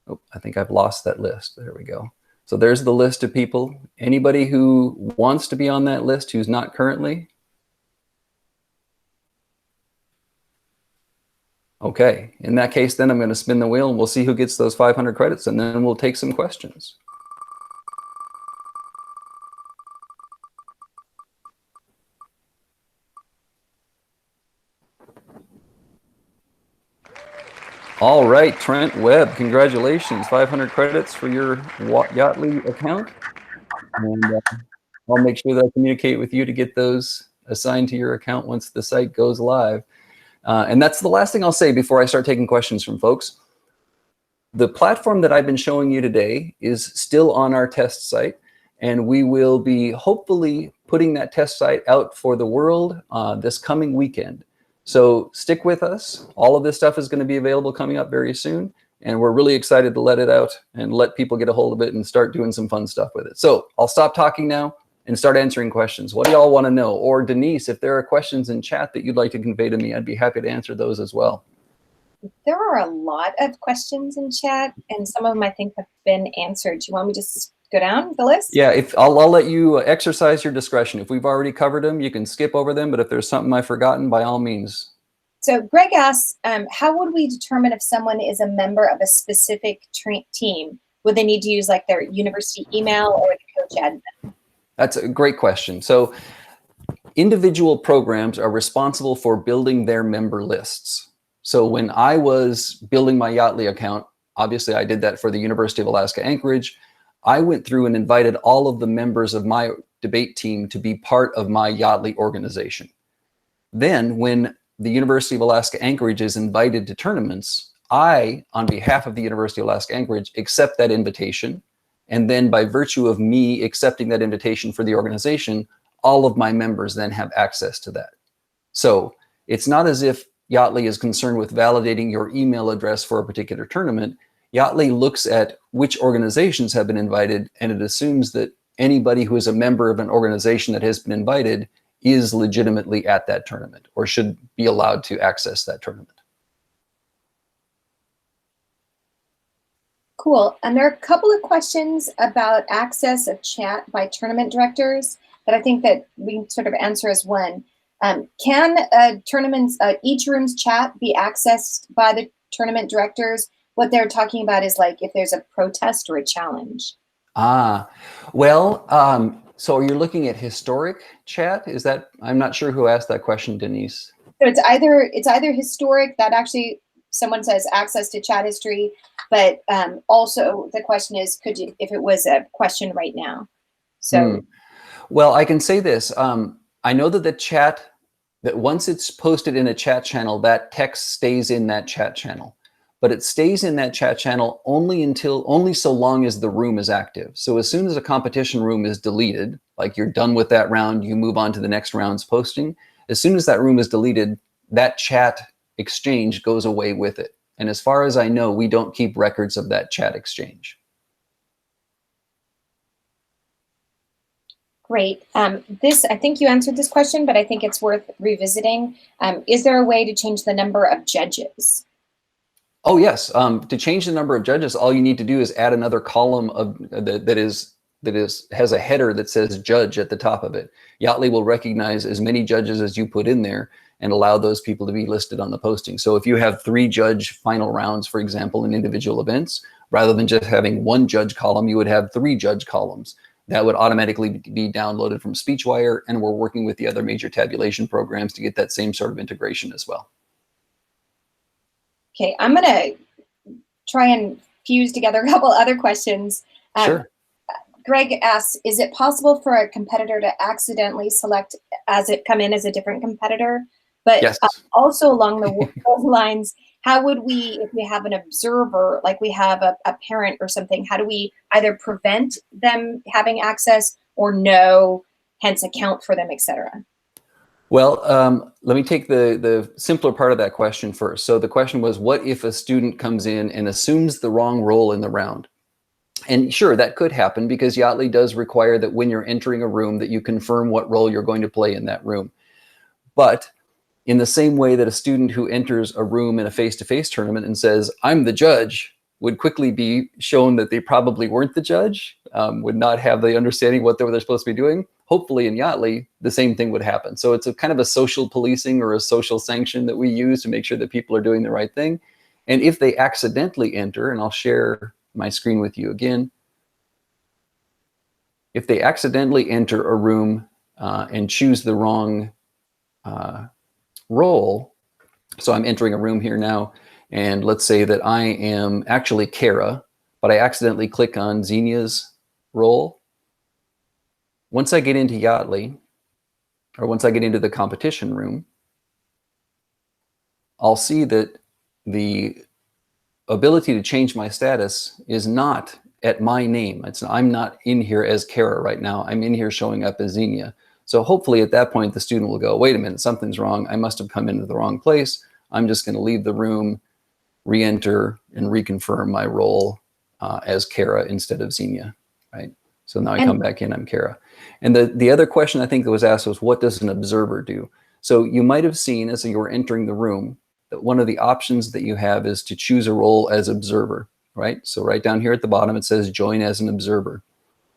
[SPEAKER 1] Oh, I think I've lost that list. There we go. So there's the list of people. Anybody who wants to be on that list who's not currently? Okay, in that case, then I'm going to spin the wheel and we'll see who gets those 500 credits, and then we'll take some questions. All right, Trent Webb, congratulations. 500 credits for your Yachtly account. And I'll make sure that I communicate with you to get those assigned to your account once the site goes live. And that's the last thing I'll say before I start taking questions from folks. The platform that I've been showing you today is still on our test site, and we will be hopefully putting that test site out for the world this coming weekend. So stick with us. All of this stuff is going to be available coming up very soon, and we're really excited to let it out and let people get a hold of it and start doing some fun stuff with it. So I'll stop talking now and start answering questions. What do y'all want to know? Or Denise, if there are questions in chat that you'd like to convey to me, I'd be happy to answer those as well.
[SPEAKER 2] There are a lot of questions in chat, and some of them I think have been answered. Do you want me to just go down the list?
[SPEAKER 1] Yeah, if I'll let you exercise your discretion. If we've already covered them, you can skip over them. But if there's something I've forgotten, by all means.
[SPEAKER 2] So Greg asks, how would we determine if someone is a member of a specific team? Would they need to use like their university email or the coach admin?
[SPEAKER 1] That's a great question. So individual programs are responsible for building their member lists. So when I was building my Yachtly account, obviously I did that for the University of Alaska Anchorage. I went through and invited all of the members of my debate team to be part of my Yachtly organization. Then when the University of Alaska Anchorage is invited to tournaments, I, on behalf of the University of Alaska Anchorage, accept that invitation. And then by virtue of me accepting that invitation for the organization, all of my members then have access to that. So it's not as if Yachtly is concerned with validating your email address for a particular tournament. Yachtly looks at which organizations have been invited, and it assumes that anybody who is a member of an organization that has been invited is legitimately at that tournament or should be allowed to access that tournament.
[SPEAKER 2] Cool. And there are a couple of questions about access of chat by tournament directors that I think that we can sort of answer as one. Can tournaments, each room's chat be accessed by the tournament directors? What they're talking about is like if there's a protest or a challenge.
[SPEAKER 1] Well, so you're looking at historic chat? Is that, I'm not sure who asked that question, Denise.
[SPEAKER 2] So it's either historic, that actually someone says access to chat history, but also the question is, could you, if it was a question right now? So.
[SPEAKER 1] Well, I can say this. I know that the chat, that once it's posted in a chat channel, that text stays in that chat channel. But it stays in that chat channel only so long as the room is active. So as soon as a competition room is deleted, like you're done with that round, you move on to the next round's posting. As soon as that room is deleted, that chat exchange goes away with it. And as far as I know, we don't keep records of that chat exchange.
[SPEAKER 2] Great. This, I think you answered this question, but I think it's worth revisiting. Is there a way to change the number of judges?
[SPEAKER 1] Oh, yes. To change the number of judges, all you need to do is add another column of that has a header that says judge at the top of it. Yachtly will recognize as many judges as you put in there and allow those people to be listed on the posting. So if you have 3 judge final rounds, for example, in individual events, rather than just having 1 judge column, you would have 3 judge columns. That would automatically be downloaded from SpeechWire, and we're working with the other major tabulation programs to get that same sort of integration as well.
[SPEAKER 2] Okay, I'm going to try and fuse together a couple other questions.
[SPEAKER 1] Sure.
[SPEAKER 2] Greg asks, is it possible for a competitor to accidentally select as it come in as a different competitor? But
[SPEAKER 1] yes.
[SPEAKER 2] Also along those lines, how would we, if we have an observer, like we have a parent or something, how do we either prevent them having access or no, hence account for them, etc.?
[SPEAKER 1] Well, let me take the simpler part of that question first. So the question was, what if a student comes in and assumes the wrong role in the round? And sure, that could happen because Yachtly does require that when you're entering a room that you confirm what role you're going to play in that room. But in the same way that a student who enters a room in a face-to-face tournament and says, I'm the judge, would quickly be shown that they probably weren't the judge, would not have the understanding what they're supposed to be doing. Hopefully in Yachtly, the same thing would happen. So it's a kind of a social policing or a social sanction that we use to make sure that people are doing the right thing. And if they accidentally enter, and I'll share my screen with you again, if they accidentally enter a room and choose the wrong role, so I'm entering a room here now, And let's say that I am actually Kara, but I accidentally click on Xenia's role. Once I get into Yaatly, or once I get into the competition room, I'll see that the ability to change my status is not at my name. I'm not in here as Kara right now. I'm in here showing up as Xenia. So hopefully at that point, the student will go, wait a minute, something's wrong. I must have come into the wrong place. I'm just going to leave the room, re-enter, and reconfirm my role as Kara instead of Xenia, right? So now I come back in, I'm Kara. And the other question I think that was asked was, what does an observer do? So you might have seen as you were entering the room that one of the options that you have is to choose a role as observer, right? So right down here at the bottom, it says join as an observer.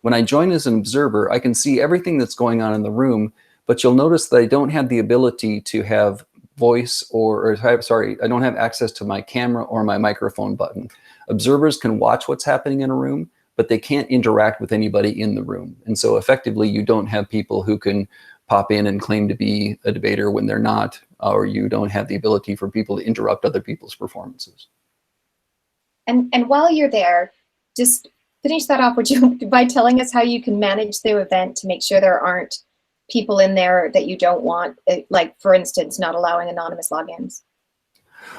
[SPEAKER 1] When I join as an observer, I can see everything that's going on in the room, but you'll notice that I don't have the ability to have voice I don't have access to my camera or my microphone button. Observers can watch what's happening in a room, but they can't interact with anybody in the room. And so effectively, you don't have people who can pop in and claim to be a debater when they're not, or you don't have the ability for people to interrupt other people's performances.
[SPEAKER 2] And while you're there, just finish that off by telling us how you can manage the event to make sure there aren't people in there that you don't want, like for instance, not allowing anonymous logins.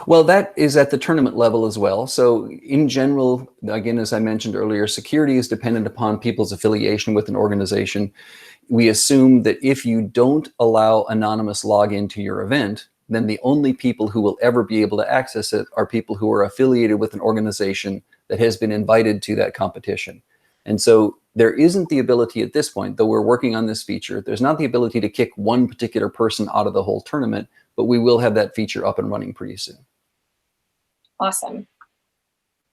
[SPEAKER 1] Well, that is at the tournament level as well. So in general, again, as I mentioned earlier, security is dependent upon people's affiliation with an organization. We assume that if you don't allow anonymous login to your event, then the only people who will ever be able to access it are people who are affiliated with an organization that has been invited to that competition. And so there isn't the ability at this point, though we're working on this feature, there's not the ability to kick one particular person out of the whole tournament, but we will have that feature up and running pretty soon.
[SPEAKER 2] Awesome.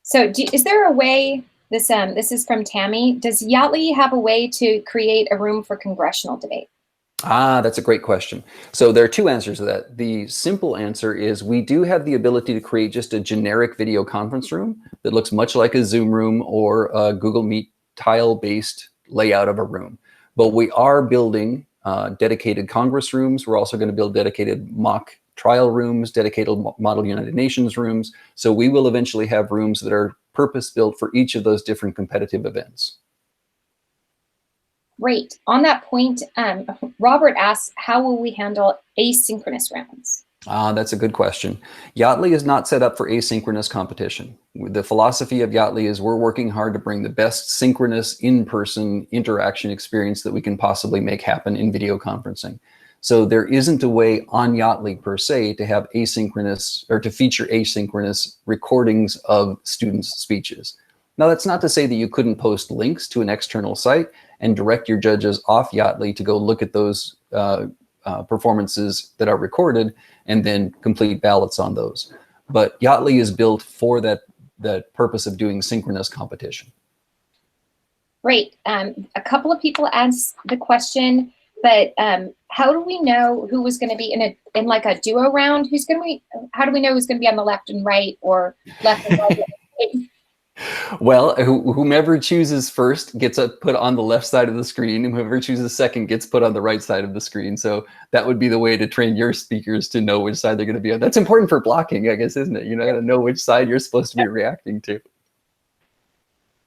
[SPEAKER 2] So is there a way, this is from Tammy, does Yaatly have a way to create a room for congressional debate?
[SPEAKER 1] That's a great question. So there are two answers to that. The simple answer is we do have the ability to create just a generic video conference room that looks much like a Zoom room or a Google Meet tile-based layout of a room. But we are building dedicated Congress rooms. We're also going to build dedicated mock trial rooms, dedicated model United Nations rooms. So we will eventually have rooms that are purpose-built for each of those different competitive events.
[SPEAKER 2] Great. On that point, Robert asks, how will we handle asynchronous rounds?
[SPEAKER 1] That's a good question. Yaatly is not set up for asynchronous competition. The philosophy of Yaatly is we're working hard to bring the best synchronous in-person interaction experience that we can possibly make happen in video conferencing. So there isn't a way on Yaatly per se to have asynchronous or to feature asynchronous recordings of students' speeches. Now, that's not to say that you couldn't post links to an external site and direct your judges off Yaatly to go look at those performances that are recorded and then complete ballots on those. But Yaatly is built for that purpose of doing synchronous competition.
[SPEAKER 2] Great. A couple of people asked the question, but how do we know who was going to be in like a duo round? How do we know who's going to be on the left and right or left and right?
[SPEAKER 1] Well, whomever chooses first gets put on the left side of the screen, and whoever chooses second gets put on the right side of the screen. So that would be the way to train your speakers to know which side they're going to be on. That's important for blocking, I guess, isn't it? You got to know which side you're supposed to be reacting to.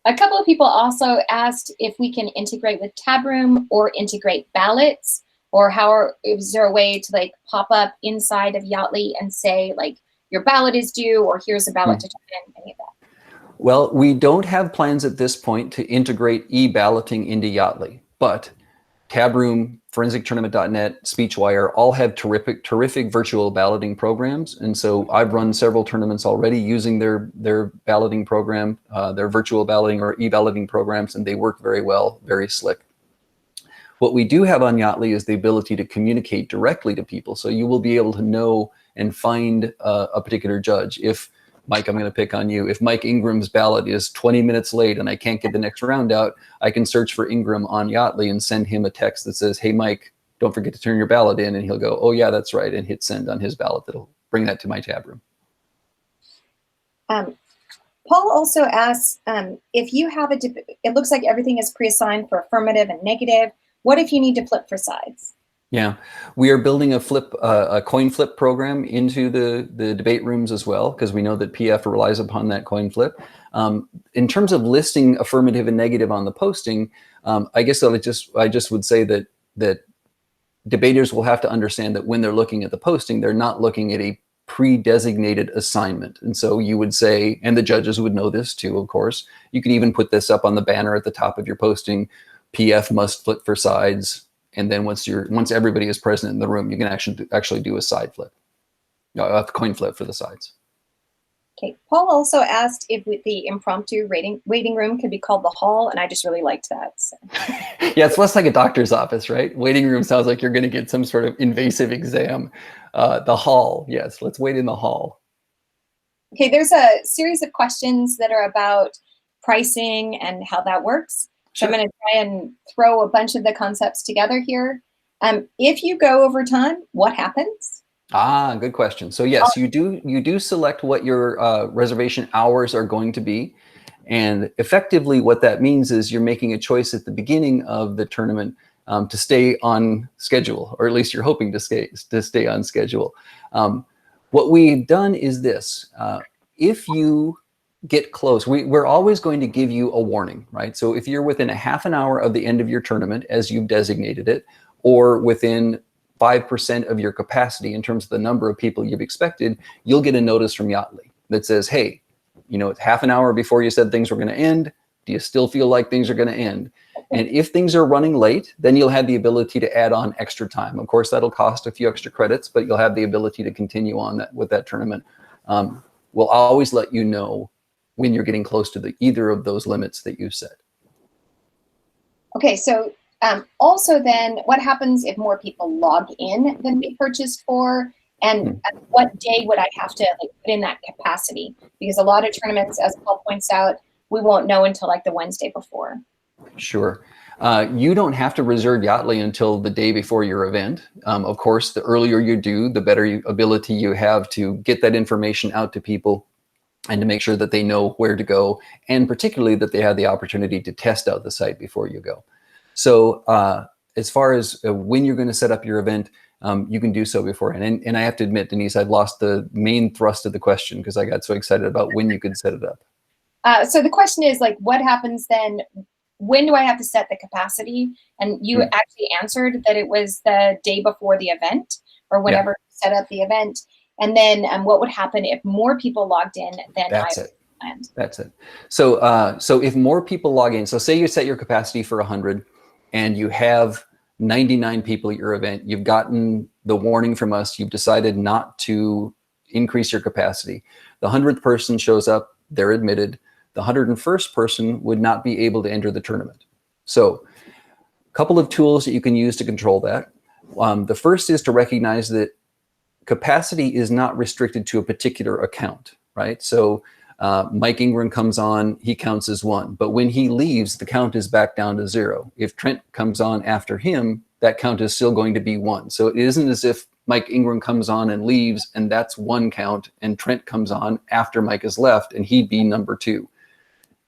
[SPEAKER 2] A couple of people also asked if we can integrate with Tabroom or integrate ballots, or is there a way to like pop up inside of Yaatly and say like your ballot is due, or here's a ballot to turn in, any of that?
[SPEAKER 1] Well, we don't have plans at this point to integrate e-balloting into Yaatly, but Tabroom, ForensicTournament.net, SpeechWire all have terrific virtual balloting programs. And so I've run several tournaments already using their balloting program, their virtual balloting or e-balloting programs, and they work very well, very slick. What we do have on Yaatly is the ability to communicate directly to people. So you will be able to know and find a particular judge. If Mike, I'm going to pick on you. If Mike Ingram's ballot is 20 minutes late and I can't get the next round out, I can search for Ingram on Yaatly and send him a text that says, hey, Mike, don't forget to turn your ballot in. And he'll go, oh, yeah, that's right, and hit send on his ballot. That'll bring that to my tab room.
[SPEAKER 2] Paul also asks, if you have it looks like everything is pre-assigned for affirmative and negative. What if you need to flip for sides?
[SPEAKER 1] Yeah, we are building a coin flip program into the debate rooms as well, because we know that PF relies upon that coin flip. In terms of listing affirmative and negative on the posting, I guess I just would say that debaters will have to understand that when they're looking at the posting, they're not looking at a pre-designated assignment. And so you would say, and the judges would know this too, of course, you could even put this up on the banner at the top of your posting: PF must flip for sides. And then once everybody is present in the room, you can actually do a side flip, a coin flip for the sides.
[SPEAKER 2] Okay, Paul also asked if the impromptu waiting room could be called the hall, and I just really liked that. So.
[SPEAKER 1] Yeah, it's less like a doctor's office, right? Waiting room sounds like you're going to get some sort of invasive exam. The hall, yes, let's wait in the hall.
[SPEAKER 2] Okay, there's a series of questions that are about pricing and how that works.
[SPEAKER 1] Sure.
[SPEAKER 2] So I'm going to try and throw a bunch of the concepts together here. If you go over time, what happens?
[SPEAKER 1] Ah, good question. So yes, you do select what your reservation hours are going to be. And effectively what that means is you're making a choice at the beginning of the tournament to stay on schedule, or at least you're hoping to stay on schedule. What we've done is this: if you get close, we're always going to give you a warning, right? So if you're within a half an hour of the end of your tournament, as you've designated it, or within 5% of your capacity in terms of the number of people you've expected, you'll get a notice from Yaatly that says, hey, you know, it's half an hour before you said things were going to end. Do you still feel like things are going to end? And if things are running late, then you'll have the ability to add on extra time. Of course, that'll cost a few extra credits, but you'll have the ability to continue on with that tournament. We'll always let you know when you're getting close to either of those limits that you set.
[SPEAKER 2] Okay, so also then what happens if more people log in than we purchased for? And what day would I have to put in that capacity? Because a lot of tournaments, as Paul points out, we won't know until the Wednesday before.
[SPEAKER 1] Sure. You don't have to reserve Yaatly until the day before your event. Of course, the earlier you do, the better ability you have to get that information out to people and to make sure that they know where to go, and particularly that they have the opportunity to test out the site before you go. So as far as when you're going to set up your event, you can do so beforehand. And I have to admit, Denise, I've lost the main thrust of the question because I got so excited about when you could set it up.
[SPEAKER 2] So the question is, what happens then? When do I have to set the capacity? And you actually answered that it was the day before the event, or whenever you set up the event. And then what would happen if more people logged in than
[SPEAKER 1] That's
[SPEAKER 2] I
[SPEAKER 1] it.
[SPEAKER 2] planned?
[SPEAKER 1] That's it. So so if more people log in, so say you set your capacity for 100 and you have 99 people at your event, you've gotten the warning from us, you've decided not to increase your capacity. The 100th person shows up, they're admitted. The 101st person would not be able to enter the tournament. So a couple of tools that you can use to control that. The first is to recognize that capacity is not restricted to a particular account, right? So Mike Ingram comes on, he counts as 1. But when he leaves, the count is back down to 0. If Trent comes on after him, that count is still going to be 1. So it isn't as if Mike Ingram comes on and leaves, and that's 1 count, and Trent comes on after Mike has left, and he'd be number 2.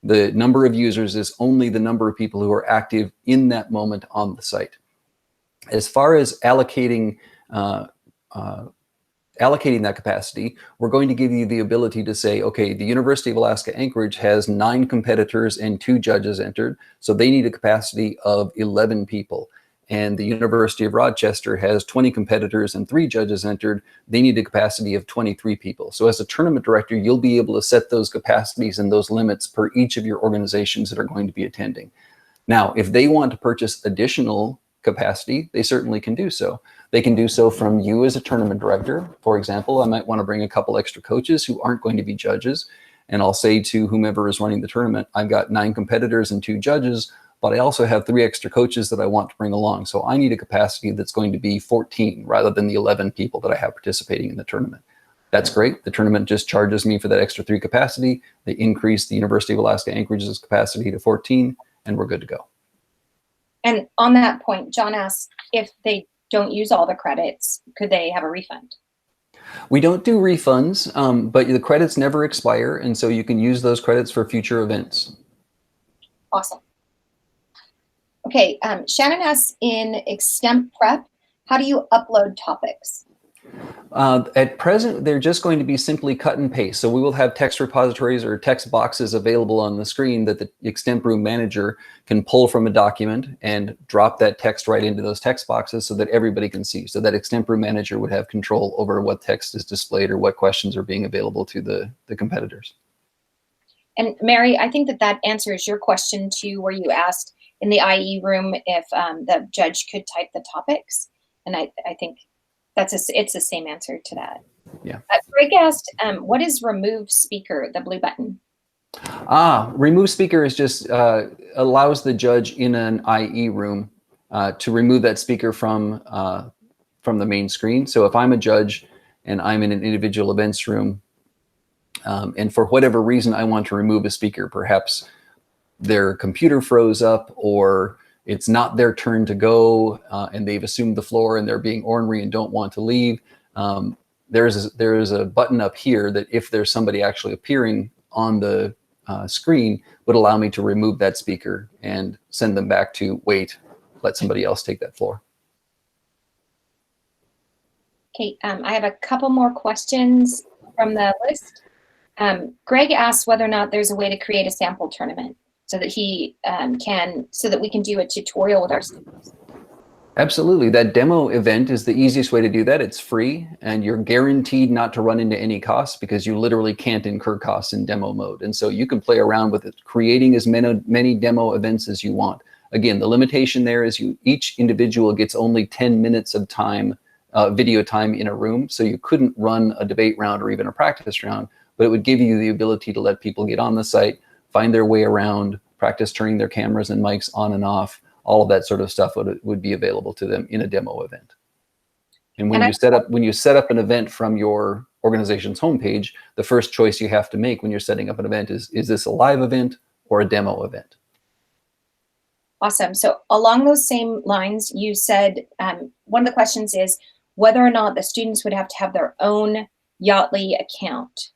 [SPEAKER 1] The number of users is only the number of people who are active in that moment on the site. As far as allocating that capacity, we're going to give you the ability to say, okay, the University of Alaska Anchorage has 9 competitors and 2 judges entered, so they need a capacity of 11 people. And the University of Rochester has 20 competitors and 3 judges entered, they need a capacity of 23 people. So as a tournament director, you'll be able to set those capacities and those limits per each of your organizations that are going to be attending. Now, if they want to purchase additional capacity, they certainly can do so. They can do so from you as a tournament director. For example, I might want to bring a couple extra coaches who aren't going to be judges. And I'll say to whomever is running the tournament, I've got 9 competitors and 2 judges, but I also have 3 extra coaches that I want to bring along. So I need a capacity that's going to be 14 rather than the 11 people that I have participating in the tournament. That's great. The tournament just charges me for that extra 3 capacity. They increase the University of Alaska Anchorage's capacity to 14, and we're good to go.
[SPEAKER 2] And on that point, John asks, if they don't use all the credits, could they have a refund?
[SPEAKER 1] We don't do refunds, but the credits never expire, and so you can use those credits for future events.
[SPEAKER 2] Awesome. Okay, Shannon asks, in extemp prep, How do you upload topics?
[SPEAKER 1] At present, they're just going to be simply cut and paste. So we will have text repositories or text boxes available on the screen that the Extemp Room manager can pull from a document and drop that text right into those text boxes so that everybody can see. So that Extemp Room manager would have control over what text is displayed or what questions are being available to the competitors.
[SPEAKER 2] And Mary, I think that that answers your question too, where you asked in the IE room if the judge could type the topics. And I think it's the same answer to that.
[SPEAKER 1] Yeah.
[SPEAKER 2] Greg asked, what is remove speaker, the blue button?
[SPEAKER 1] Remove speaker is just allows the judge in an IE room to remove that speaker from the main screen. So if I'm a judge and I'm in an individual events room, and for whatever reason I want to remove a speaker, perhaps their computer froze up or it's not their turn to go and they've assumed the floor and they're being ornery and don't want to leave. There is a button up here that if there's somebody actually appearing on the screen would allow me to remove that speaker and send them back to wait, let somebody else take that floor.
[SPEAKER 2] Okay, I have a couple more questions from the list. Greg asked whether or not there's a way to create a sample tournament so that so that we can do a tutorial with our students.
[SPEAKER 1] Absolutely. That demo event is the easiest way to do that. It's free and you're guaranteed not to run into any costs because you literally can't incur costs in demo mode. And so you can play around with it, creating as many demo events as you want. Again, the limitation there is each individual gets only 10 minutes of time, video time in a room. So you couldn't run a debate round or even a practice round, but it would give you the ability to let people get on the site, find their way around, practice turning their cameras and mics on and off. All of that sort of stuff would be available to them in a demo event. And when you set up an event from your organization's homepage, the first choice you have to make when you're setting up an event is this a live event or a demo event?
[SPEAKER 2] Awesome. So along those same lines, you said one of the questions is whether or not the students would have to have their own Yaatly account.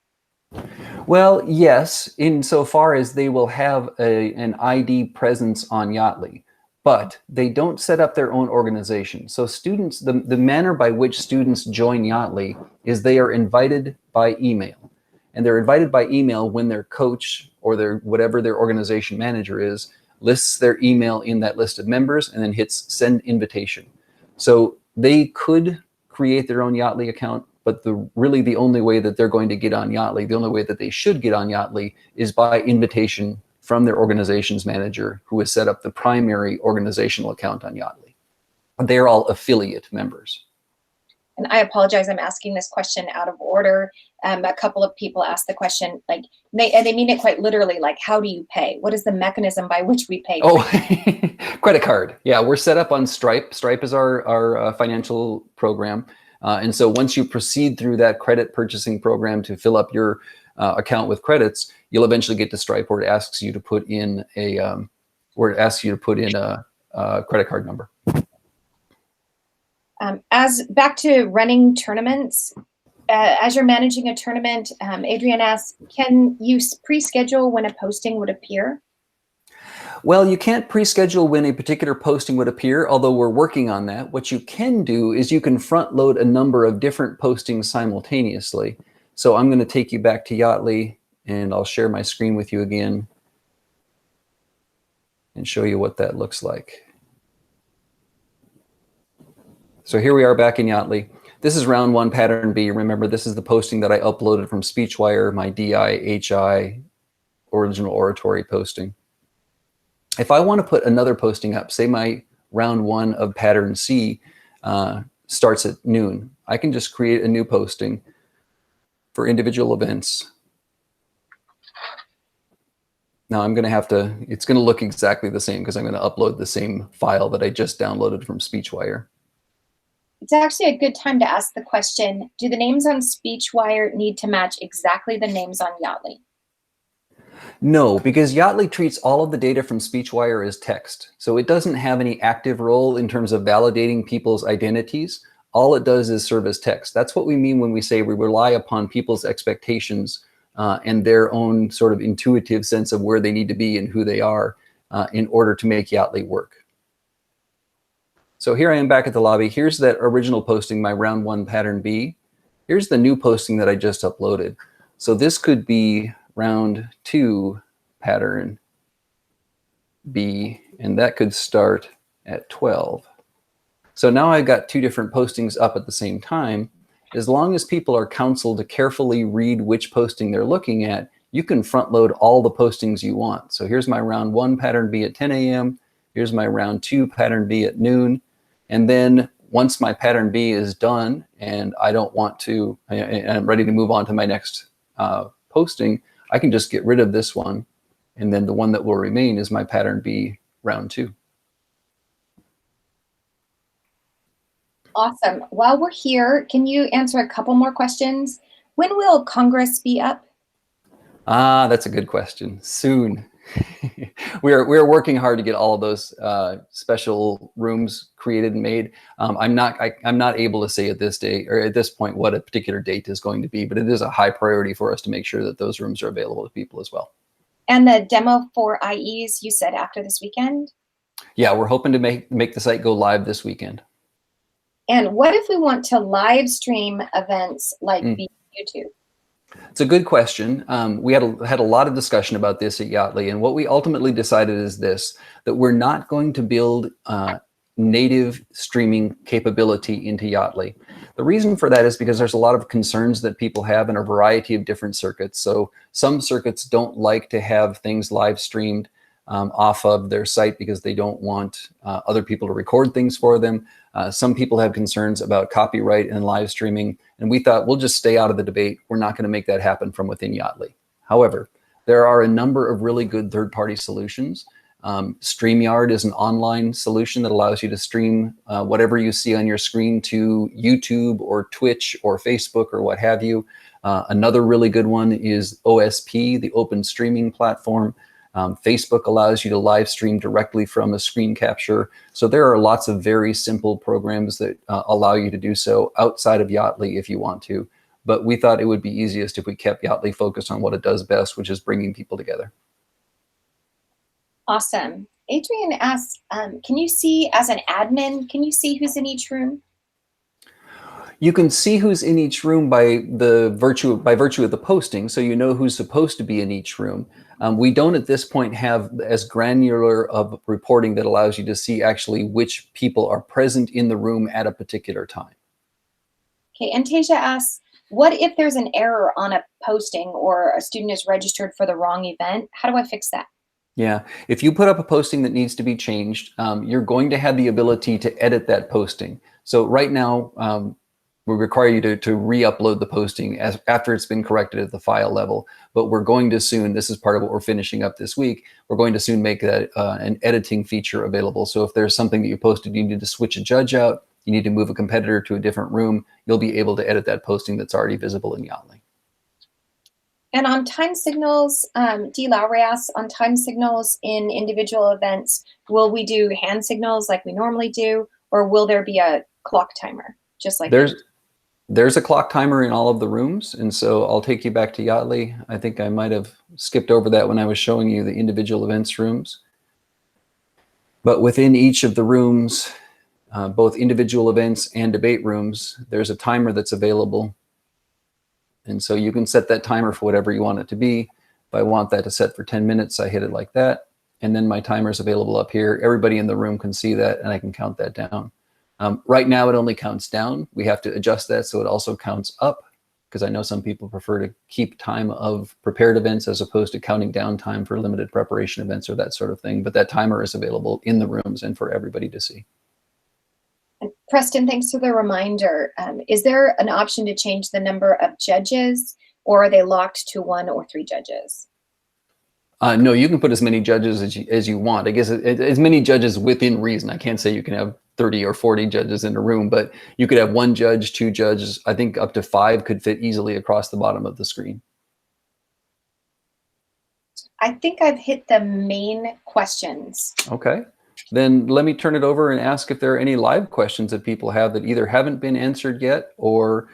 [SPEAKER 1] Well, yes, insofar as they will have an ID presence on Yaatly, but they don't set up their own organization. So students, the manner by which students join Yaatly is they are invited by email. And they're invited by email when their coach or whatever their organization manager is, lists their email in that list of members and then hits send invitation. So they could create their own Yaatly account, but really the only way that they're going to get on Yaatly, the only way that they should get on Yaatly is by invitation from their organization's manager who has set up the primary organizational account on Yaatly. They're all affiliate members.
[SPEAKER 2] And I apologize, I'm asking this question out of order. A couple of people asked the question, like, they mean it quite literally, like, how do you pay? What is the mechanism by which we pay?
[SPEAKER 1] Oh, credit card. Yeah, we're set up on Stripe. Stripe is our financial program. And so once you proceed through that credit purchasing program to fill up your account with credits, you'll eventually get to Stripe where it asks you to put in a credit card number.
[SPEAKER 2] As back to running tournaments, as you're managing a tournament, Adrian asks, can you pre-schedule when a posting would appear?
[SPEAKER 1] Well, you can't pre-schedule when a particular posting would appear, although we're working on that. What you can do is you can front load a number of different postings simultaneously. So I'm going to take you back to Yaatly and I'll share my screen with you again and show you what that looks like. So here we are back in Yaatly. This is round one, pattern B. Remember, this is the posting that I uploaded from SpeechWire, my DI, HI, original oratory posting. If I want to put another posting up, say my round one of pattern C starts at noon, I can just create a new posting for individual events. Now I'm going to have to, it's going to look exactly the same because I'm going to upload the same file that I just downloaded from SpeechWire.
[SPEAKER 2] It's actually a good time to ask the question, do the names on SpeechWire need to match exactly the names on Yaatly?
[SPEAKER 1] No, because Yaatly treats all of the data from SpeechWire as text. So it doesn't have any active role in terms of validating people's identities. All it does is serve as text. That's what we mean when we say we rely upon people's expectations and their own sort of intuitive sense of where they need to be and who they are in order to make Yaatly work. So here I am back at the lobby. Here's that original posting, my round 1 pattern B. Here's the new posting that I just uploaded. So this could be round 2 pattern B, and that could start at 12. So now I've got 2 different postings up at the same time. As long as people are counseled to carefully read which posting they're looking at, you can front load all the postings you want. So here's my round 1 pattern B at 10 a.m. Here's my round 2 pattern B at noon. And then once my pattern B is done and I don't want to, and I'm ready to move on to my next posting, I can just get rid of this one. And then the one that will remain is my pattern B round 2.
[SPEAKER 2] Awesome. While we're here, can you answer a couple more questions? When will Congress be up?
[SPEAKER 1] That's a good question. Soon. We're working hard to get all of those special rooms created and made. I'm not able to say at this day or at this point what a particular date is going to be, but it is a high priority for us to make sure that those rooms are available to people as well.
[SPEAKER 2] And the demo for IEs, you said after this weekend?
[SPEAKER 1] Yeah, we're hoping to make the site go live this weekend.
[SPEAKER 2] And what if we want to live stream events like via YouTube?
[SPEAKER 1] It's a good question. We had a lot of discussion about this at Yaatly, and what we ultimately decided is this, that we're not going to build native streaming capability into Yaatly. The reason for that is because there's a lot of concerns that people have in a variety of different circuits. So some circuits don't like to have things live streamed off of their site because they don't want other people to record things for them. Some people have concerns about copyright and live streaming, and we thought we'll just stay out of the debate. We're not going to make that happen from within Yaatly. However, there are a number of really good third-party solutions. StreamYard is an online solution that allows you to stream whatever you see on your screen to YouTube or Twitch or Facebook or what have you. Another really good one is OSP, the Open Streaming Platform. Facebook allows you to live stream directly from a screen capture. So there are lots of very simple programs that allow you to do so outside of Yaatly if you want to. But we thought it would be easiest if we kept Yaatly focused on what it does best, which is bringing people together.
[SPEAKER 2] Awesome. Adrian asks, can you see, as an admin, can you see who's in each room?
[SPEAKER 1] You can see who's in each room by virtue of the posting, so you know who's supposed to be in each room. We don't at this point have as granular of reporting that allows you to see actually which people are present in the room at a particular time.
[SPEAKER 2] Okay, and Tasia asks, what if there's an error on a posting or a student is registered for the wrong event? How do I fix that?
[SPEAKER 1] Yeah, if you put up a posting that needs to be changed, you're going to have the ability to edit that posting. So right now, we require you to re-upload the posting after it's been corrected at the file level. But we're going to soon, this is part of what we're finishing up this week, we're going to soon make that an editing feature available. So if there's something that you posted, you need to switch a judge out, you need to move a competitor to a different room, you'll be able to edit that posting that's already visible in Yaatly.
[SPEAKER 2] And on time signals, D. Lowry asks, on time signals in individual events, will we do hand signals like we normally do, or will there be a clock timer, just like
[SPEAKER 1] There's a clock timer in all of the rooms, and so I'll take you back to Yaatly. I think I might have skipped over that when I was showing you the individual events rooms. But within each of the rooms, both individual events and debate rooms, there's a timer that's available. And so you can set that timer for whatever you want it to be. If I want that to set for 10 minutes, I hit it like that. And then my timer is available up here. Everybody in the room can see that, and I can count that down. Right now, it only counts down. We have to adjust that so it also counts up, because I know some people prefer to keep time of prepared events as opposed to counting down time for limited preparation events or that sort of thing. But that timer is available in the rooms and for everybody to see.
[SPEAKER 2] And Preston, thanks for the reminder. Is there an option to change the number of judges, or are they locked to 1 or 3 judges?
[SPEAKER 1] No, you can put as many judges as you want. I guess as many judges within reason. I can't say you can have 30 or 40 judges in a room, but you could have 1 judge, 2 judges. I think up to 5 could fit easily across the bottom of the screen.
[SPEAKER 2] I think I've hit the main questions.
[SPEAKER 1] Okay. Then let me turn it over and ask if there are any live questions that people have that either haven't been answered yet or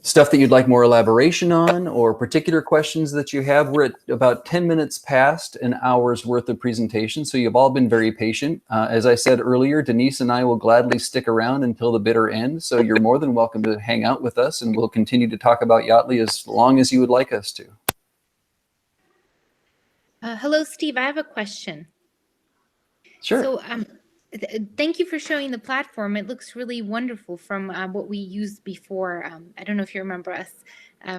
[SPEAKER 1] stuff that you'd like more elaboration on, or particular questions that you have. We're at about 10 minutes past an hour's worth of presentation, so you've all been very patient. As I said earlier, Denise and I will gladly stick around until the bitter end, so you're more than welcome to hang out with us, and we'll continue to talk about Yaatly as long as you would like us to.
[SPEAKER 3] Hello, Steve. I have a question.
[SPEAKER 1] Sure.
[SPEAKER 3] So, thank you for showing the platform. It looks really wonderful from what we used before. I don't know if you remember us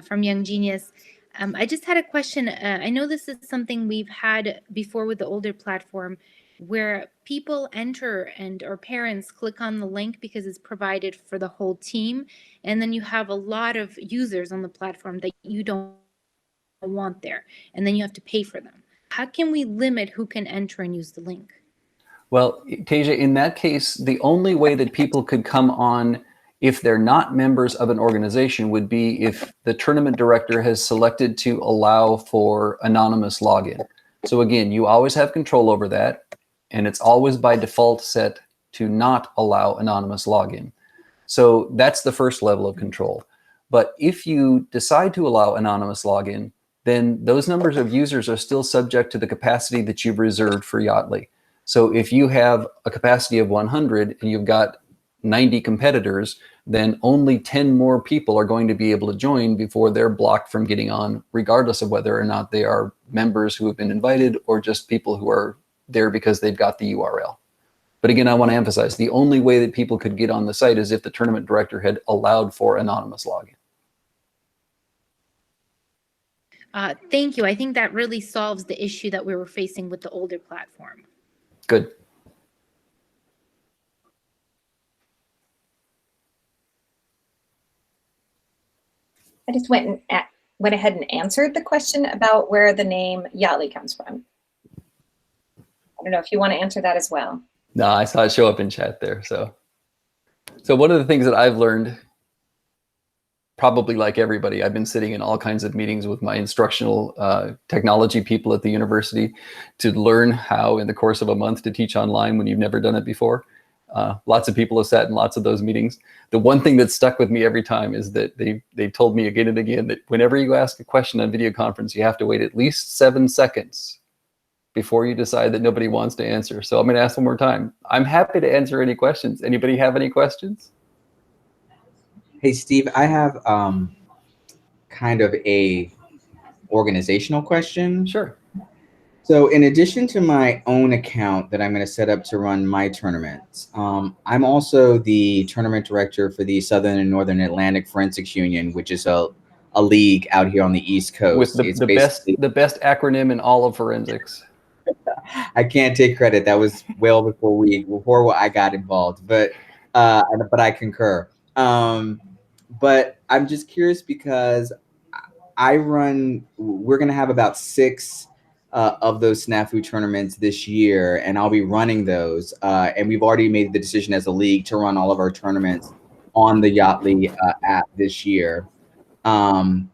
[SPEAKER 3] from Young Genius. I just had a question. I know this is something we've had before with the older platform, where people enter or parents click on the link because it's provided for the whole team, and then you have a lot of users on the platform that you don't want there, and then you have to pay for them. How can we limit who can enter and use the link?
[SPEAKER 1] Well, Tasia, in that case, the only way that people could come on if they're not members of an organization would be if the tournament director has selected to allow for anonymous login. So again, you always have control over that, and it's always by default set to not allow anonymous login. So that's the first level of control. But if you decide to allow anonymous login, then those numbers of users are still subject to the capacity that you've reserved for Yaatly. So if you have a capacity of 100 and you've got 90 competitors, then only 10 more people are going to be able to join before they're blocked from getting on, regardless of whether or not they are members who have been invited or just people who are there because they've got the URL. But again, I want to emphasize, the only way that people could get on the site is if the tournament director had allowed for anonymous login.
[SPEAKER 3] Thank you. I think that really solves the issue that we were facing with the older platform.
[SPEAKER 1] Good.
[SPEAKER 2] I just went ahead and answered the question about where the name Yaatly comes from. I don't know if you want to answer that as well.
[SPEAKER 1] No, I saw it show up in chat there. So one of the things that I've learned, probably like everybody, I've been sitting in all kinds of meetings with my instructional technology people at the university to learn how in the course of a month to teach online when you've never done it before. Lots of people have sat in lots of those meetings. The one thing that's stuck with me every time is that they've told me again and again that whenever you ask a question on video conference, you have to wait at least 7 seconds before you decide that nobody wants to answer. So I'm going to ask one more time. I'm happy to answer any questions. Anybody have any questions?
[SPEAKER 4] Hey, Steve, I have kind of a organizational question.
[SPEAKER 1] Sure.
[SPEAKER 4] So in addition to my own account that I'm going to set up to run my tournaments, I'm also the tournament director for the Southern and Northern Atlantic Forensics Union, which is a league out here on the East Coast.
[SPEAKER 1] With the best acronym in all of forensics.
[SPEAKER 4] I can't take credit. That was well before I got involved, but I concur. But I'm just curious because we're going to have about 6 of those snafu tournaments this year, and I'll be running those. And we've already made the decision as a league to run all of our tournaments on the Yaatly app this year. But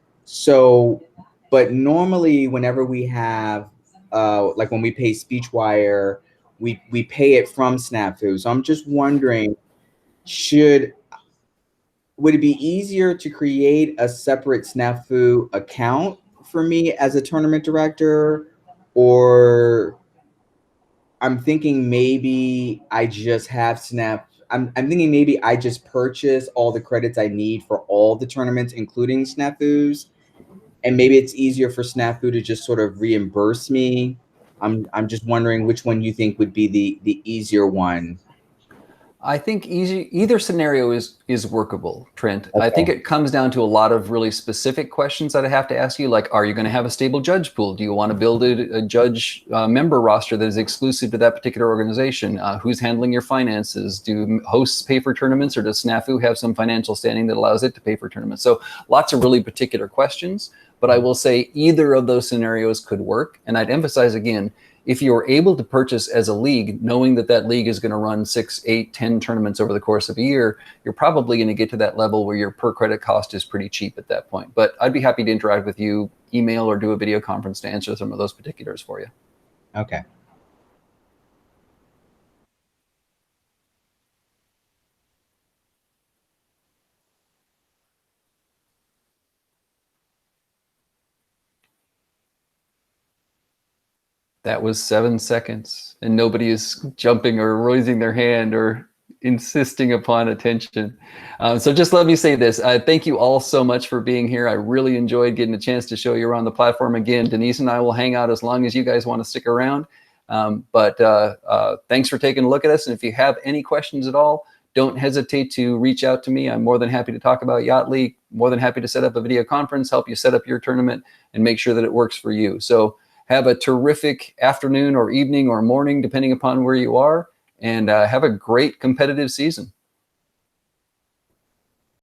[SPEAKER 4] normally whenever we have, like when we pay SpeechWire, we pay it from Snafu. So I'm just wondering, would it be easier to create a separate Snafu account for me as a tournament director? Or I'm thinking maybe I just have I'm thinking maybe I just purchase all the credits I need for all the tournaments, including Snafus. And maybe it's easier for Snafu to just sort of reimburse me. I'm just wondering which one you think would be the easier one.
[SPEAKER 1] I think either scenario is workable, Trent.
[SPEAKER 4] Okay.
[SPEAKER 1] I think it comes down to a lot of really specific questions that I have to ask you, like, are you going to have a stable judge pool? Do you want to build a judge member roster that is exclusive to that particular organization? Who's handling your finances? Do hosts pay for tournaments, or does Snafu have some financial standing that allows it to pay for tournaments? So lots of really particular questions, but I will say either of those scenarios could work. And I'd emphasize again, if you're able to purchase as a league, knowing that that league is going to run 6, 8, 10 tournaments over the course of a year, you're probably going to get to that level where your per credit cost is pretty cheap at that point. But I'd be happy to interact with you, email or do a video conference to answer some of those particulars for you.
[SPEAKER 4] Okay.
[SPEAKER 1] That was 7 seconds, and nobody is jumping or raising their hand or insisting upon attention. So just let me say this. Thank you all so much for being here. I really enjoyed getting a chance to show you around the platform. Again, Denise and I will hang out as long as you guys want to stick around. But thanks for taking a look at us. And if you have any questions at all, don't hesitate to reach out to me. I'm more than happy to talk about Yaatly, more than happy to set up a video conference, help you set up your tournament, and make sure that it works for you. So have a terrific afternoon or evening or morning, depending upon where you are, and have a great competitive season.